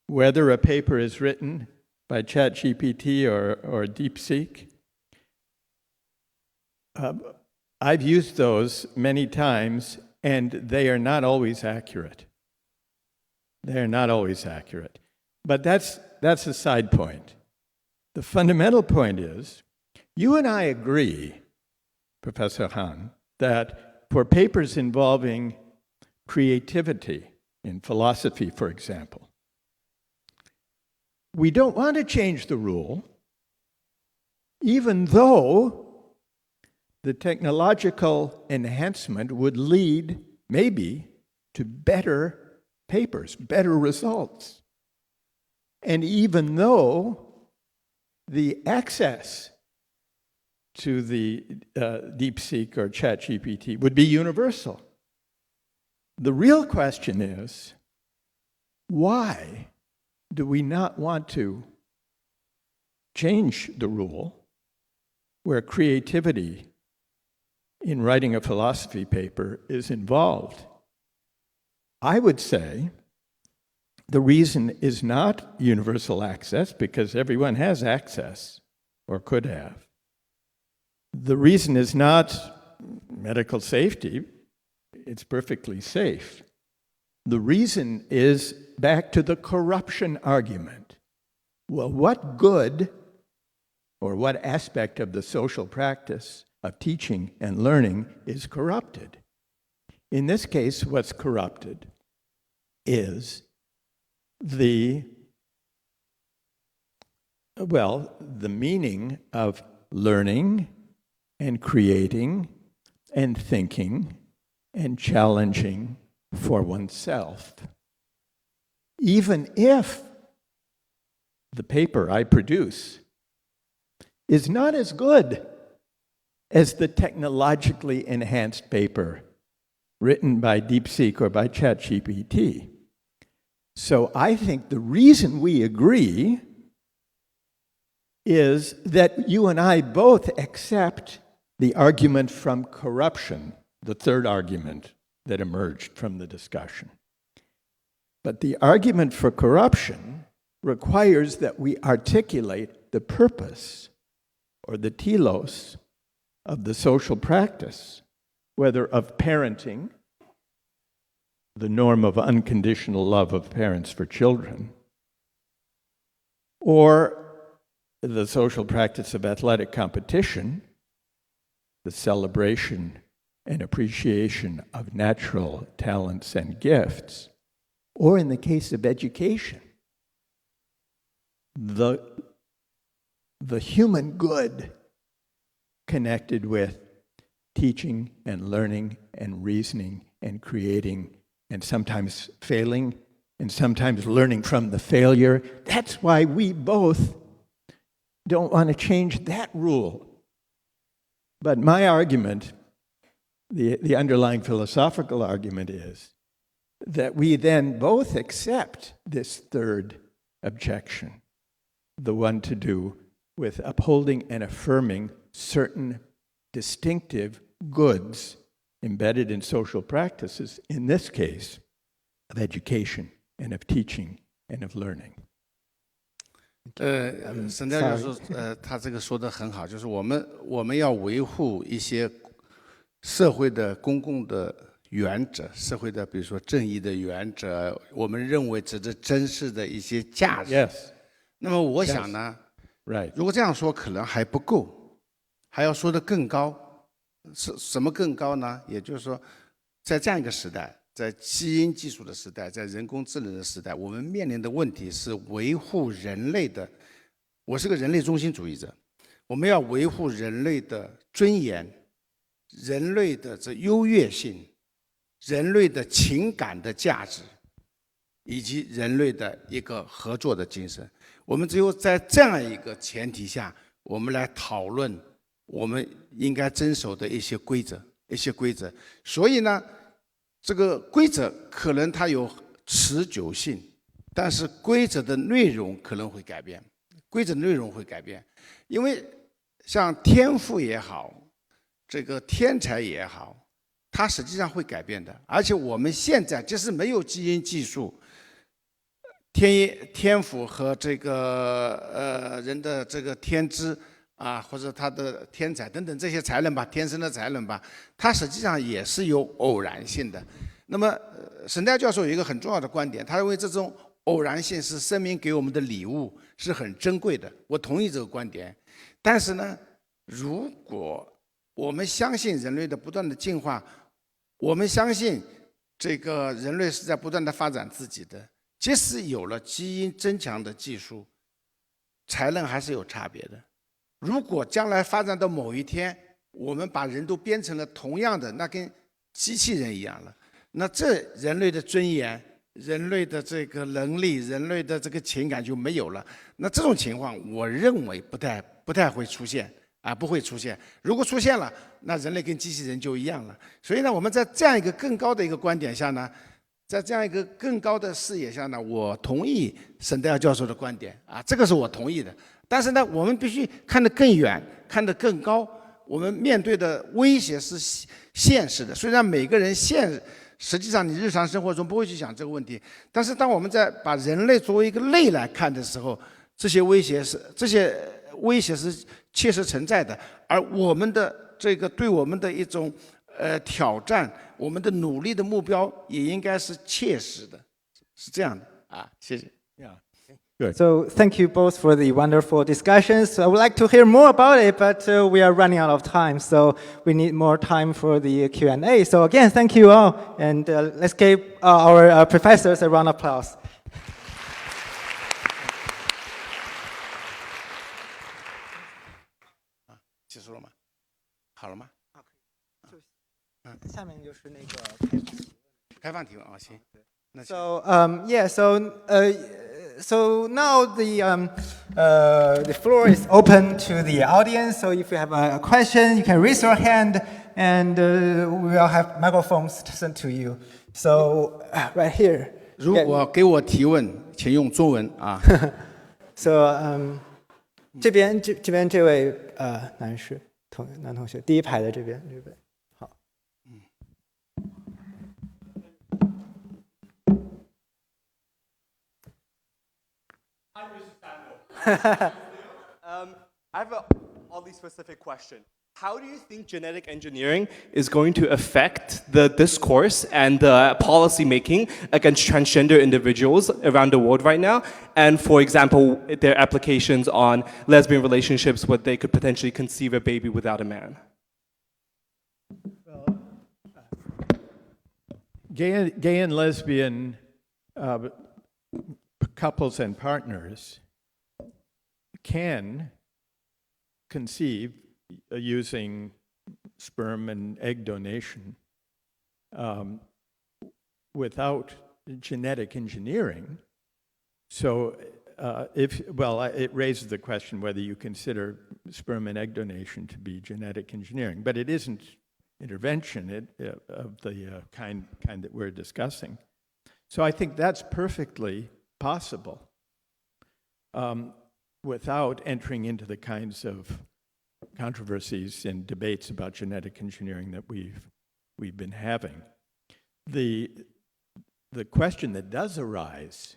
whether a paper is written by ChatGPT or DeepSeek, I've used those many times, and they are not always accurate. They are not always accurate. But that's a side point. The fundamental point is, you and I agree, Professor Han, that for papers involving creativity in philosophy, for example, we don't want to change the rule, even though the technological enhancement would lead, maybe, to better papers, better results. And even though the access to the DeepSeek or ChatGPT would be universal, the real question is, why do we not want to change the rule where creativity in writing a philosophy paper is involved? I would say the reason is not universal access, because everyone has access, or could have. The reason is not medical safety. It's perfectly safe. The reason is back to the corruption argument. Well, what good or what aspect of the social practice of teaching and learning is corrupted? In this case, what's corrupted is the meaning of learning and creating and thinking and challenging for oneself. Even if the paper I produce is not as good as the technologically enhanced paper written by DeepSeek or by ChatGPT. So I think the reason we agree is that you and I both accept the argument from corruption, the third argument that emerged from the discussion. But the argument for corruption requires that we articulate the purpose or the telos of the social practice, whether of parenting, the norm of unconditional love of parents for children, or the social practice of athletic competition, the celebration and appreciation of natural talents and gifts, or in the case of education, the human good connected with teaching and learning and reasoning and creating and sometimes failing and sometimes learning from the failure. That's why we both don't want to change that rule. But my argument, the underlying philosophical argument, is that we then both accept this third objection, the one to do with upholding and affirming certain distinctive goods embedded in social practices, in this case, of education and of teaching and of learning. 沈调教授，他这个说的很好，就是我们要维护一些社会的公共的原则，社会的比如说正义的原则，我们认为值得珍视的一些价值。Yes. 那么我想呢， Right. 如果这样说可能还不够，还要说得更高。什么更高呢？也就是说，在这样一个时代，在基因技术的时代，在人工智能的时代，我们面临的问题是维护人类的。我是个人类中心主义者，我们要维护人类的尊严、人类的这优越性、人类的情感的价值，以及人类的一个合作的精神。我们只有在这样一个前提下，我们来讨论我们应该遵守的一些规则。所以呢，这个规则可能它有持久性，但是规则的内容可能会改变。因为像天赋也好，这个天才也好，它实际上会改变的。而且我们现在即使没有基因技术，天赋和这个人的这个天资啊，或者他的天才等等这些才能吧，天生的才能吧，它实际上也是有偶然性的。那么沈调教授有一个很重要的观点，他认为这种偶然性是生命给我们的礼物，是很珍贵的。我同意这个观点。但是呢，如果我们相信人类的不断的进化，我们相信这个人类是在不断的发展自己的，即使有了基因增强的技术，才能还是有差别的。如果将来发展到某一天，我们把人都编成了同样的，那跟机器人一样了，那这人类的尊严、人类的这个能力、人类的这个情感就没有了。那这种情况，我认为不太会出现啊，不会出现。如果出现了，那人类跟机器人就一样了。所以呢，我们在这样一个更高的一个观点下呢，在这样一个更高的视野下呢，我同意沈德耀教授的观点啊，这个是我同意的。但是呢，我们必须看得更远，看得更高。我们面对的威胁是现实的，虽然每个人实际上你日常生活中不会去想这个问题，但是当我们在把人类作为一个类来看的时候，这些威胁是切实存在的，而我们的这个对我们的一种挑战，我们的努力的目标也应该是切实的，是这样的啊，谢谢。Good. So thank you both for the wonderful discussions. I would like to hear more about it, but we are running out of time, so we need more time for the Q&A. So again, thank you all, and let's give our professors a round of applause. 结束了吗？好了吗？下面就是那个开放提问啊，行。So So now the floor is open to the audience. So if you have a question, you can raise your hand, and we will have microphones sent to you. So right here. 如果给我提问，请用中文啊。So 这边这位男同学，第一排的这边。好。I have an oddly specific question. How do you think genetic engineering is going to affect the discourse and the policy making against transgender individuals around the world right now? And for example, their applications on lesbian relationships where they could potentially conceive a baby without a man? Gay and lesbian couples and partners can conceive using sperm and egg donation without genetic engineering. So it raises the question whether you consider sperm and egg donation to be genetic engineering, but it isn't intervention of the kind that we're discussing. So I think that's perfectly possible. Without entering into the kinds of controversies and debates about genetic engineering that we've been having. The question that does arise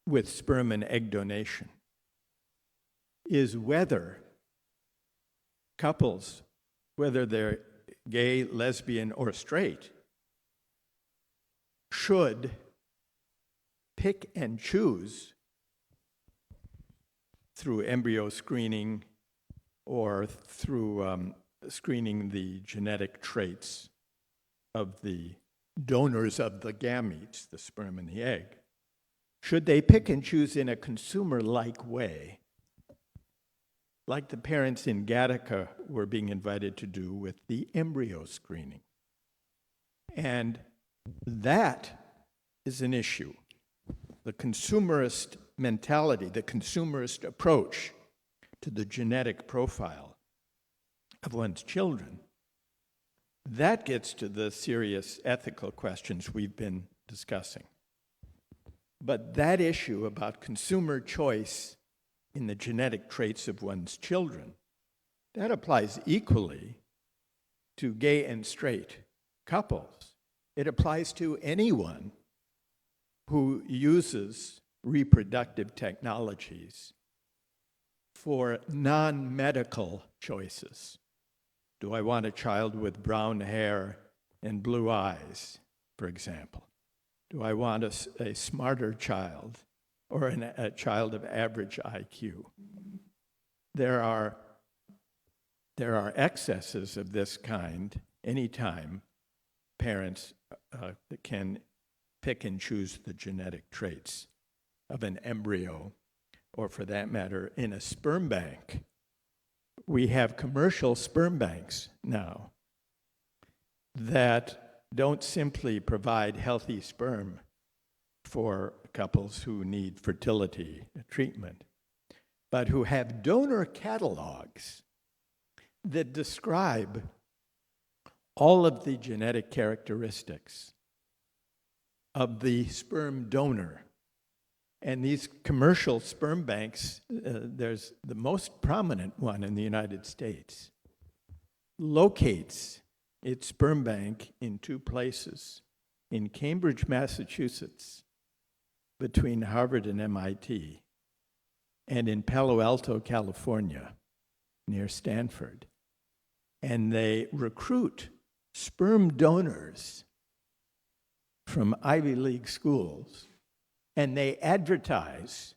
with sperm and egg donation is whether couples, whether they're gay, lesbian, or straight, should pick and choose through embryo screening or through screening the genetic traits of the donors of the gametes, the sperm and the egg. Should they pick and choose in a consumer-like way, like the parents in Gattaca were being invited to do with the embryo screening? And that is an issue. The consumerist mentality, the consumerist approach to the genetic profile of one's children, that gets to the serious ethical questions we've been discussing. But that issue about consumer choice in the genetic traits of one's children, that applies equally to gay and straight couples. It applies to anyone who uses reproductive technologies for non-medical choices. Do I want a child with brown hair and blue eyes, for example? Do I want a smarter child or a child of average IQ? There are excesses of this kind anytime parents can pick and choose the genetic traits of an embryo, or for that matter, in a sperm bank. We have commercial sperm banks now that don't simply provide healthy sperm for couples who need fertility treatment, but who have donor catalogs that describe all of the genetic characteristics of the sperm donor. And these commercial sperm banks, there's the most prominent one in the United States, locates its sperm bank in two places, in Cambridge, Massachusetts, between Harvard and MIT, and in Palo Alto, California, near Stanford. And they recruit sperm donors from Ivy League schools, and they advertise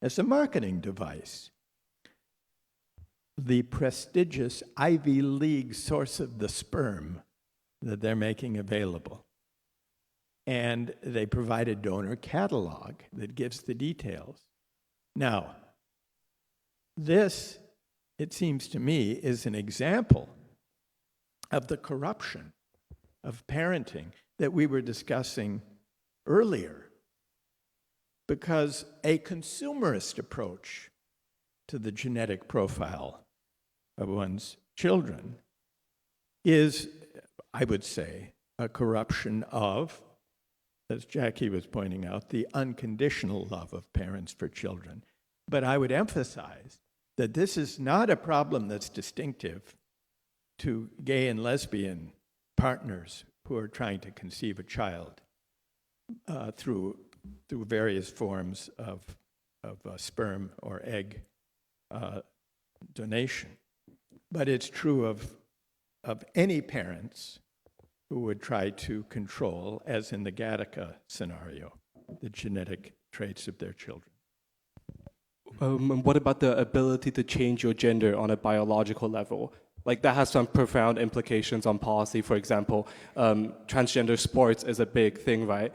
as a marketing device the prestigious Ivy League source of the sperm that they're making available. And they provide a donor catalog that gives the details. Now, this, it seems to me, is an example of the corruption of parenting that we were discussing earlier, because a consumerist approach to the genetic profile of one's children is, I would say, a corruption of, as Jackie was pointing out, the unconditional love of parents for children. But I would emphasize that this is not a problem that's distinctive to gay and lesbian partners who are trying to conceive a child through various forms of sperm or egg donation. But it's true of any parents who would try to control, as in the Gattaca scenario, the genetic traits of their children. What about the ability to change your gender on a biological level? Like, that has some profound implications on policy. For example, transgender sports is a big thing, right?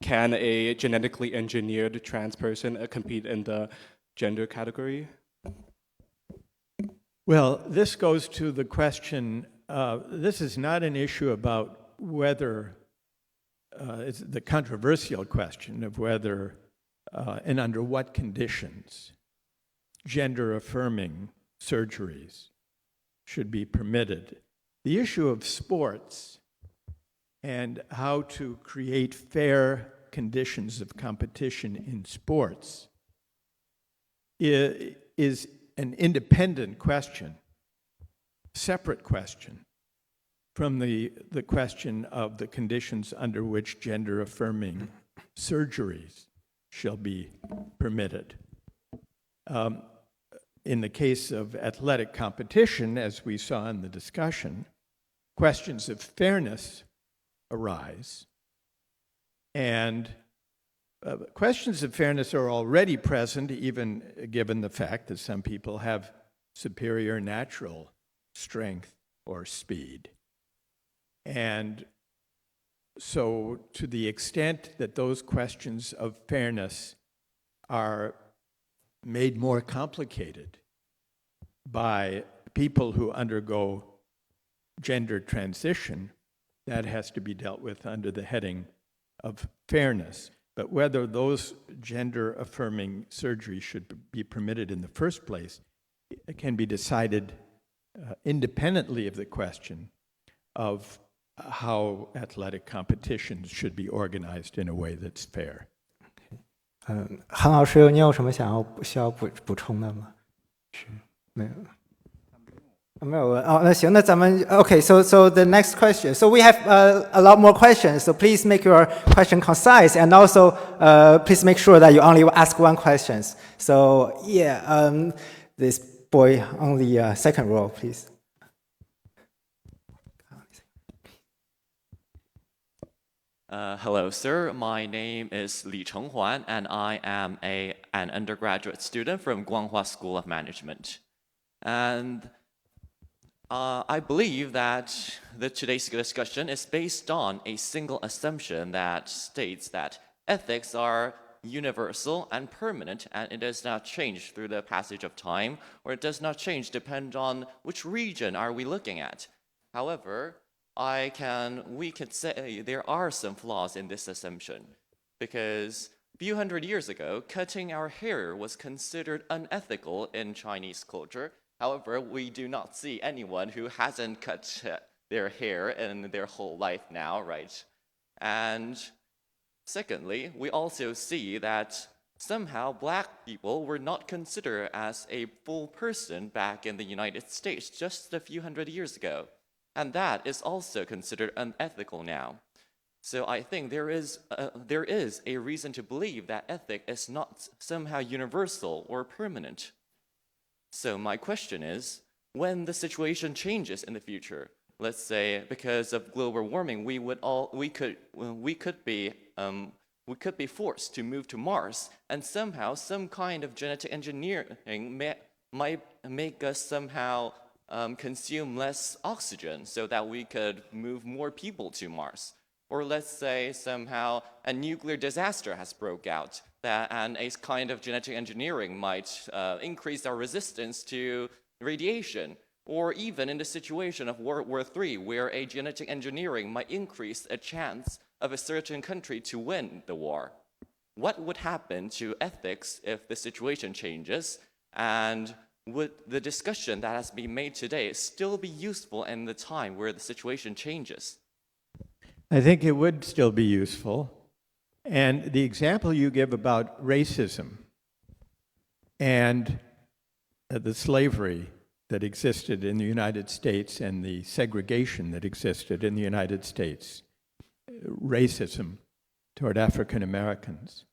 Can a genetically engineered trans person compete in the gender category? Well, this goes to the question, this is not an issue about whether, it's the controversial question of whether and under what conditions gender-affirming surgeries should be permitted. The issue of sports and how to create fair conditions of competition in sports is an independent question, separate question from the question of the conditions under which gender-affirming surgeries shall be permitted. In the case of athletic competition, as we saw in the discussion, questions of fairness arise. And questions of fairness are already present, even given the fact that some people have superior natural strength or speed. And so, to the extent that those questions of fairness are made more complicated by people who undergo gender transition, that has to be dealt with under the heading of fairness. But whether those gender-affirming surgeries should be permitted in the first place, it can be decided independently of the question of how athletic competitions should be organized in a way that's fair. 韩老师，你有什么需要补充的吗？是没有。没有哦，那行，那咱们 okay. So the next question. So we have a lot more questions. So please make your question concise, and also please make sure that you only ask one question. So yeah, this boy on the second row, please. Hello, sir. My name is Li Chenghuan, and I am an undergraduate student from Guanghua School of Management. And I believe that today's discussion is based on a single assumption that states that ethics are universal and permanent, and it does not change through the passage of time, or it does not change depending on which region are we looking at. However, we could say there are some flaws in this assumption, because a few hundred years ago, cutting our hair was considered unethical in Chinese culture. However, we do not see anyone who hasn't cut their hair in their whole life now, right? And secondly, we also see that somehow black people were not considered as a full person back in the United States just a few hundred years ago. And that is also considered unethical now. So I think there is a reason to believe that ethic is not somehow universal or permanent. So my question is, when the situation changes in the future, let's say because of global warming, we could be forced to move to Mars, and somehow some kind of genetic engineering might make us somehow consume less oxygen so that we could move more people to Mars. Or let's say somehow a nuclear disaster has broke out, and a kind of genetic engineering might increase our resistance to radiation. Or even in the situation of World War III, where a genetic engineering might increase a chance of a certain country to win the war. What would happen to ethics if the situation changes? And would the discussion that has been made today still be useful in the time where the situation changes? I think it would still be useful. And the example you give about racism and the slavery that existed in the United States and the segregation that existed in the United States, racism toward African Americans,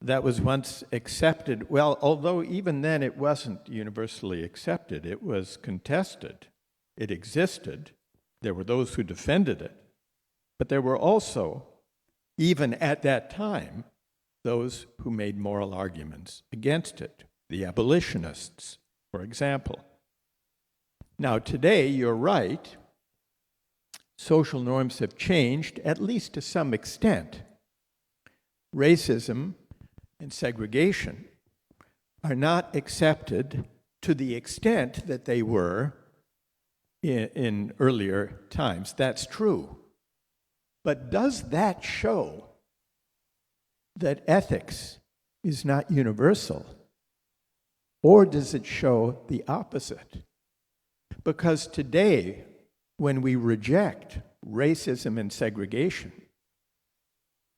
that was once accepted. Well, although even then it wasn't universally accepted, it was contested. It existed. There were those who defended it. But there were also, even at that time, those who made moral arguments against it, the abolitionists, for example. Now, today, you're right, social norms have changed, at least to some extent. Racism and segregation are not accepted to the extent that they were in earlier times. That's true. But does that show that ethics is not universal? Or does it show the opposite? Because today, when we reject racism and segregation,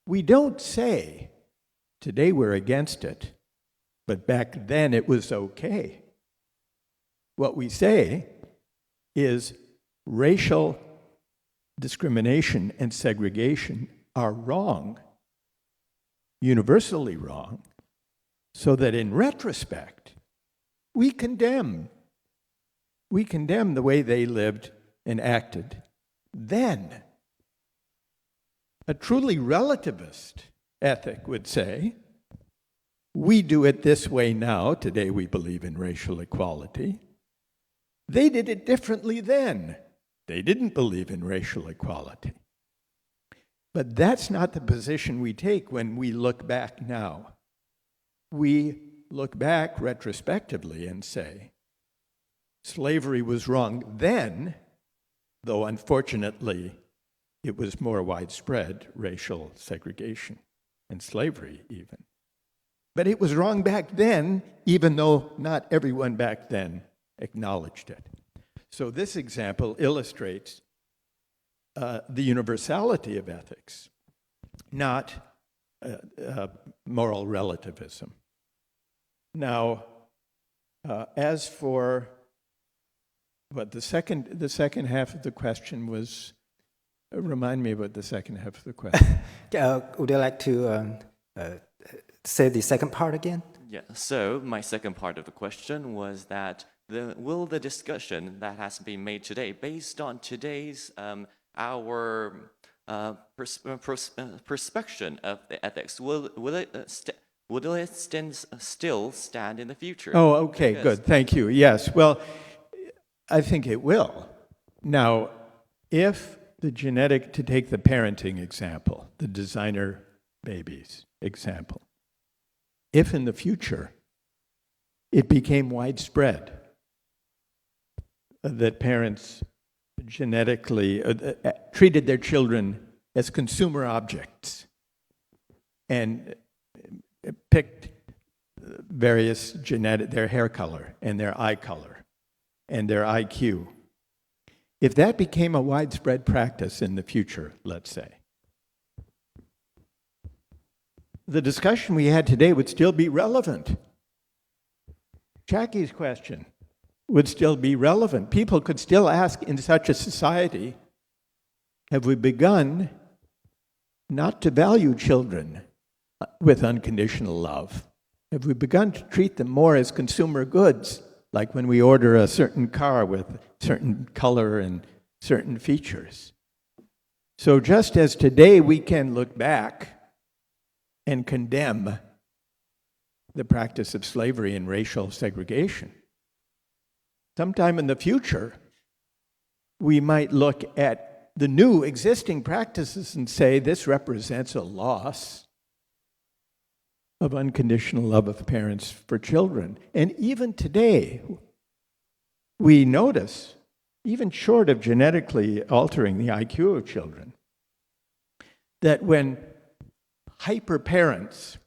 we don't say, today we're against it, but back then it was okay. What we say is racial discrimination and segregation are wrong, universally wrong, so that in retrospect, we condemn the way they lived and acted then. A truly relativist ethic would say, we do it this way now, today we believe in racial equality. They did it differently then. They didn't believe in racial equality. But that's not the position we take when we look back now. We look back retrospectively and say, slavery was wrong then, though unfortunately it was more widespread, racial segregation and slavery even. But it was wrong back then, even though not everyone back then acknowledged it. So this example illustrates the universality of ethics, not moral relativism. Now, as for what the second half of the question was, remind me about the second half of the question. Would you like to say the second part again? Yeah, so my second part of the question was that will the discussion that has been made today, based on today's our perspective of the ethics, will it still stand in the future? Oh, okay, Because- good. Thank you. Yes. Well, I think it will. Now, if to take the parenting example, the designer babies example, if in the future it became widespread that parents genetically treated their children as consumer objects and picked various their hair color and their eye color and their IQ. If that became a widespread practice in the future, let's say, the discussion we had today would still be relevant. Jackie's question would still be relevant. People could still ask in such a society, have we begun not to value children with unconditional love? Have we begun to treat them more as consumer goods, like when we order a certain car with certain color and certain features? So just as today we can look back and condemn the practice of slavery and racial segregation, sometime in the future, we might look at the new existing practices and say this represents a loss of unconditional love of parents for children. And even today, we notice, even short of genetically altering the IQ of children, that when hyper-parents,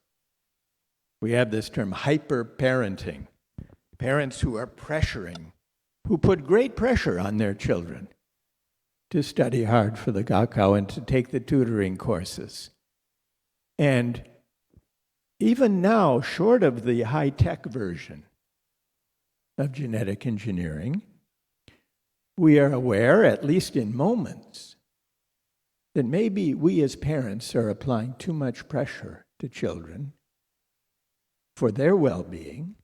we have this term hyper-parenting, parents who are pressuring, who put great pressure on their children to study hard for the Gaokao and to take the tutoring courses. And even now, short of the high-tech version of genetic engineering, we are aware, at least in moments, that maybe we as parents are applying too much pressure to children for their well-being,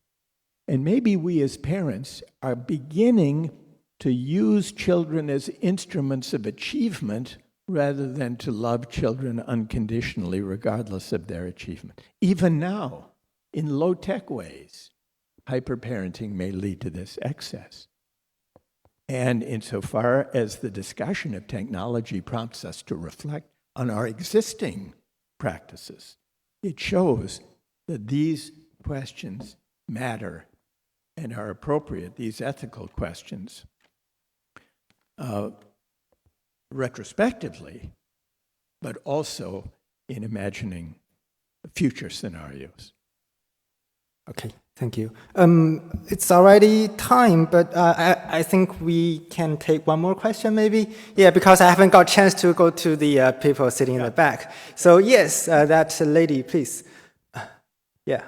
and maybe we as parents are beginning to use children as instruments of achievement rather than to love children unconditionally regardless of their achievement. Even now, in low-tech ways, hyperparenting may lead to this excess. And insofar as the discussion of technology prompts us to reflect on our existing practices, it shows that these questions matter and are appropriate, these ethical questions, retrospectively, but also in imagining future scenarios. Okay, thank you. It's already time, but I think we can take one more question maybe. Yeah, because I haven't got a chance to go to the people sitting in the back. So yes, that lady, please. Yeah.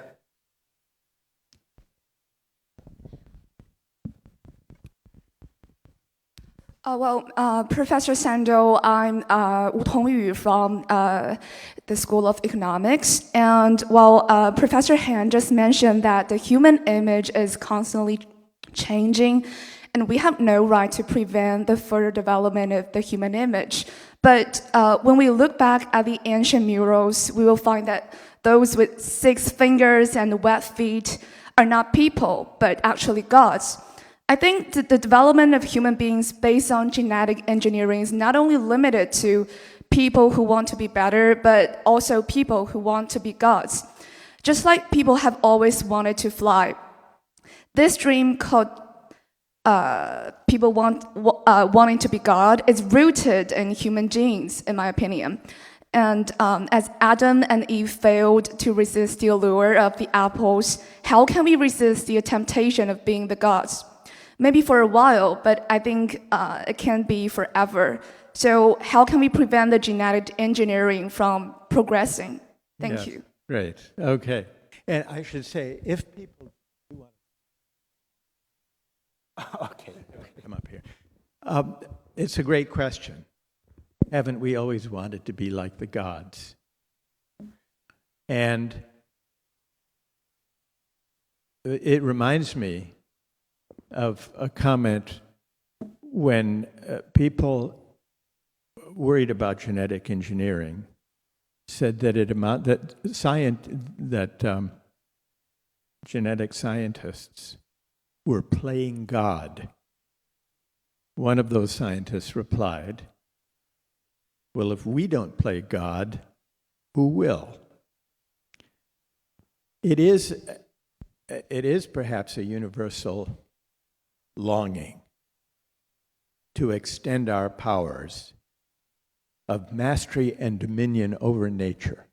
Professor Sando, I'm Wu Tongyu from the School of Economics. And Professor Han just mentioned that the human image is constantly changing, and we have no right to prevent the further development of the human image. But when we look back at the ancient murals, we will find that those with 6 fingers and webbed feet are not people, but actually gods. I think that the development of human beings based on genetic engineering is not only limited to people who want to be better, but also people who want to be gods. Just like people have always wanted to fly. This dream called people wanting to be God is rooted in human genes, in my opinion. And as Adam and Eve failed to resist the allure of the apples, how can we resist the temptation of being the gods? Maybe for a while, but I think it can't be forever. So how can we prevent the genetic engineering from progressing? Thank you. Great. Okay. And I should say, if people do want okay, come up here. It's a great question. Haven't we always wanted to be like the gods? And it reminds me of a comment when people worried about genetic engineering said that genetic scientists were playing God. One of those scientists replied, "Well, if we don't play God, who will?" It is perhaps a universal longing to extend our powers of mastery and dominion over nature,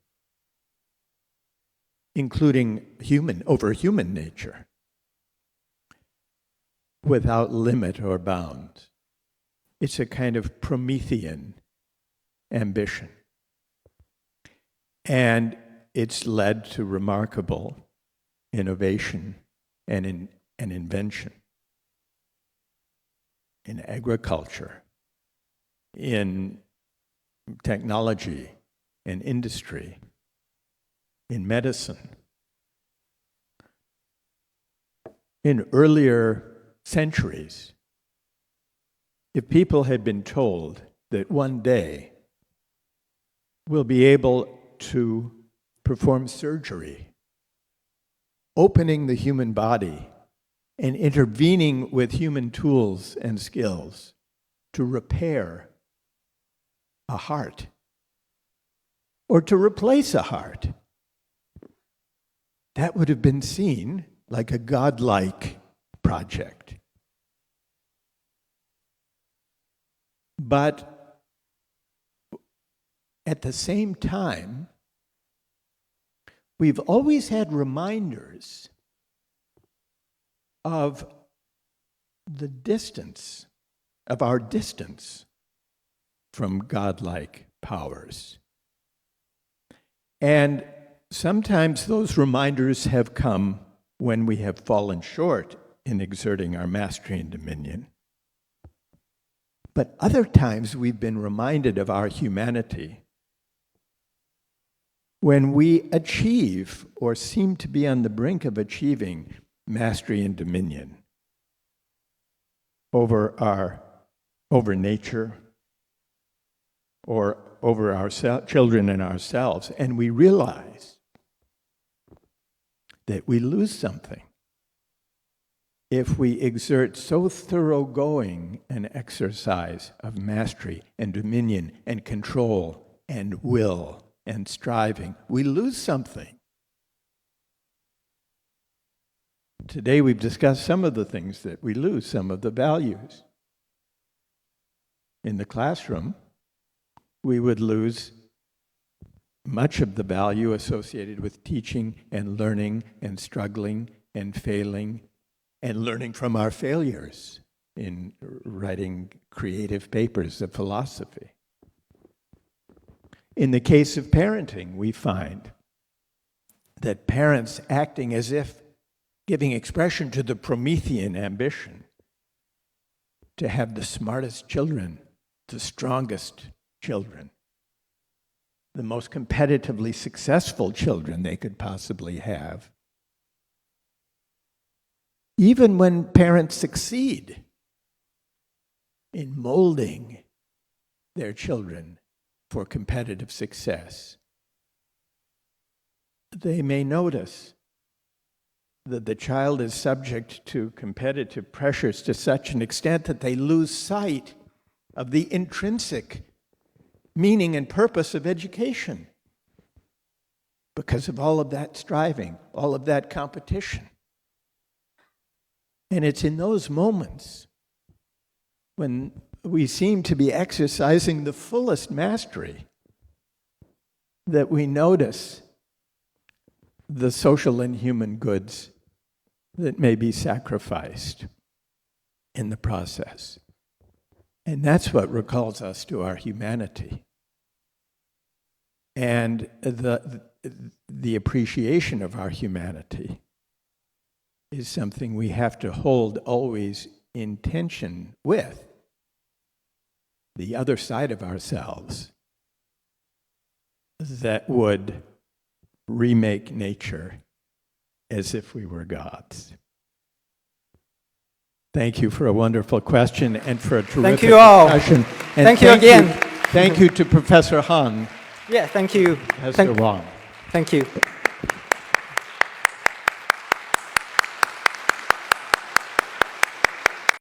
including over human nature, without limit or bounds. It's a kind of Promethean ambition. And it's led to remarkable innovation and invention in agriculture, in technology, in industry, in medicine. In earlier centuries, if people had been told that one day we'll be able to perform surgery, opening the human body and intervening with human tools and skills to repair a heart or to replace a heart, that would have been seen like a godlike project. But at the same time, we've always had reminders of the distance, of our distance from godlike powers. And sometimes those reminders have come when we have fallen short in exerting our mastery and dominion. But other times we've been reminded of our humanity when we achieve or seem to be on the brink of achieving mastery and dominion over nature or over our children and ourselves, and we realize that we lose something if we exert so thoroughgoing an exercise of mastery and dominion and control and will and striving. We lose something. Today we've discussed some of the things that we lose, some of the values. In the classroom, we would lose much of the value associated with teaching and learning and struggling and failing and learning from our failures in writing creative papers of philosophy. In the case of parenting, we find that parents acting as if giving expression to the Promethean ambition to have the smartest children, the strongest children, the most competitively successful children they could possibly have. Even when parents succeed in molding their children for competitive success, they may notice that the child is subject to competitive pressures to such an extent that they lose sight of the intrinsic meaning and purpose of education because of all of that striving, all of that competition. And it's in those moments when we seem to be exercising the fullest mastery that we notice the social and human goods that may be sacrificed in the process. And that's what recalls us to our humanity. And the appreciation of our humanity is something we have to hold always in tension with the other side of ourselves that would remake nature as if we were gods. Thank you for a wonderful question and for a terrific discussion. And Thank you again. Thank you to Professor Han. Yeah, thank you. Professor Wang. Thank you.